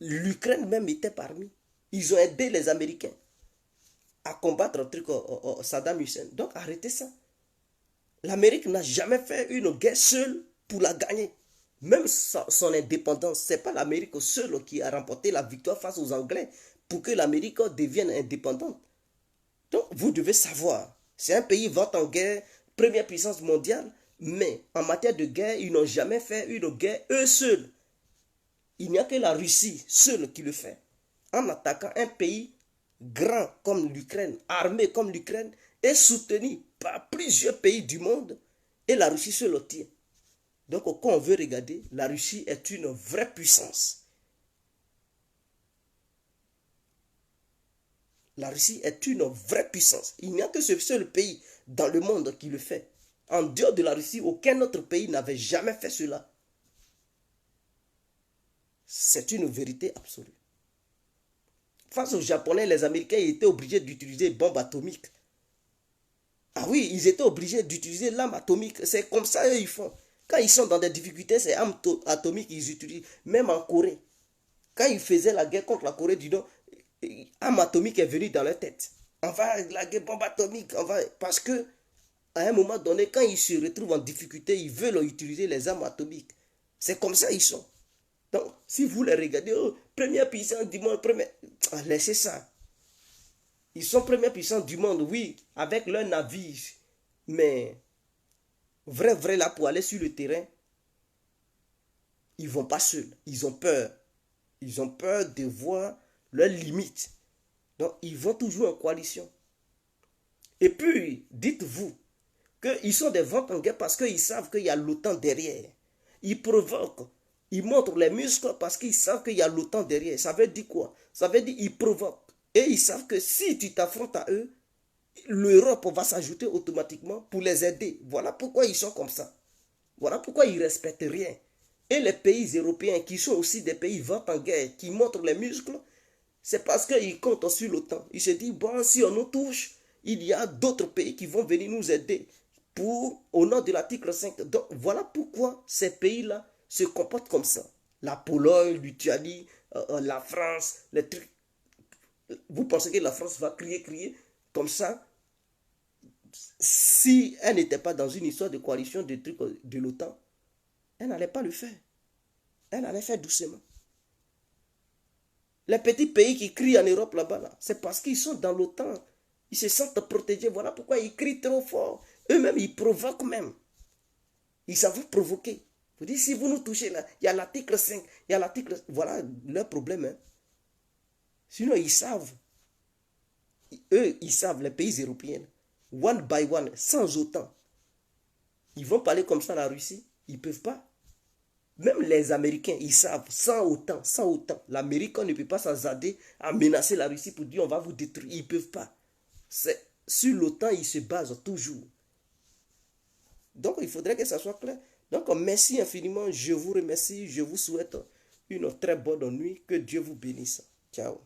L'Ukraine même était parmi. Ils ont aidé les Américains. à combattre le truc Saddam Hussein. Donc arrêtez ça. L'Amérique n'a jamais fait une guerre seule pour la gagner. Même son indépendance, ce n'est pas l'Amérique seule qui a remporté la victoire face aux Anglais pour que l'Amérique devienne indépendante. Donc vous devez savoir, c'est un pays vent en guerre, première puissance mondiale, mais en matière de guerre, ils n'ont jamais fait une guerre eux seuls. Il n'y a que la Russie seule qui le fait. En attaquant un pays grand comme l'Ukraine, armé comme l'Ukraine, et soutenu par plusieurs pays du monde, et la Russie seule le tient. Donc quand on veut regarder, la Russie est une vraie puissance. La Russie est une vraie puissance. Il n'y a que ce seul pays dans le monde qui le fait. En dehors de la Russie, aucun autre pays n'avait jamais fait cela. C'est une vérité absolue. Face aux Japonais, les Américains étaient obligés d'utiliser bombes atomiques. Ah oui, ils étaient obligés d'utiliser l'arme atomique. C'est comme ça qu'ils font. Quand ils sont dans des difficultés, c'est armes atomiques qu'ils utilisent. Même en Corée. Quand ils faisaient la guerre contre la Corée du Nord, arme atomique est venue dans leur tête. On va la guerre bombe atomique. Parce que à un moment donné, quand ils se retrouvent en difficulté, ils veulent utiliser les armes atomiques. C'est comme ça qu'ils sont. Donc, si vous les regardez, première puissance du monde, laissez ça. Ils sont première puissance du monde, oui, avec leur navire. Mais, vrai, là, pour aller sur le terrain, ils ne vont pas seuls. Ils ont peur. Ils ont peur de voir leurs limites. Donc, ils vont toujours en coalition. Et puis, dites-vous qu'ils sont des vents en guerre parce qu'ils savent qu'il y a l'OTAN derrière. Ils provoquent. Ils montrent les muscles parce qu'ils savent qu'il y a l'OTAN derrière. Ça veut dire quoi? Ça veut dire qu'ils provoquent. Et ils savent que si tu t'affrontes à eux, l'Europe va s'ajouter automatiquement pour les aider. Voilà pourquoi ils sont comme ça. Voilà pourquoi ils ne respectent rien. Et les pays européens qui sont aussi des pays vents en guerre, qui montrent les muscles, c'est parce qu'ils comptent sur l'OTAN. Ils se disent, bon, si on nous touche, il y a d'autres pays qui vont venir nous aider au nom de l'article 5. Donc voilà pourquoi ces pays-là se comportent comme ça. La Pologne, l'Italie, la France, les trucs. Vous pensez que la France va crier comme ça? Si elle n'était pas dans une histoire de coalition de trucs de l'OTAN, elle n'allait pas le faire. Elle allait faire doucement. Les petits pays qui crient en Europe là-bas, là, c'est parce qu'ils sont dans l'OTAN. Ils se sentent protégés. Voilà pourquoi ils crient trop fort. Eux-mêmes, ils provoquent même. Ils savent vous provoquer. Vous dites, si vous nous touchez là, il y a l'article 5, il y a l'article... Voilà leur problème. Hein. Sinon, ils savent. Eux, ils savent, les pays européens. One by one, sans OTAN. Ils vont parler comme ça à la Russie. Ils ne peuvent pas. Même les Américains, ils savent, sans OTAN, l'Amérique ne peut pas s'azarder à menacer la Russie pour dire on va vous détruire. Ils ne peuvent pas. Sur l'OTAN, ils se basent toujours. Donc, il faudrait que ça soit clair. Donc, merci infiniment. Je vous remercie. Je vous souhaite une très bonne nuit. Que Dieu vous bénisse. Ciao.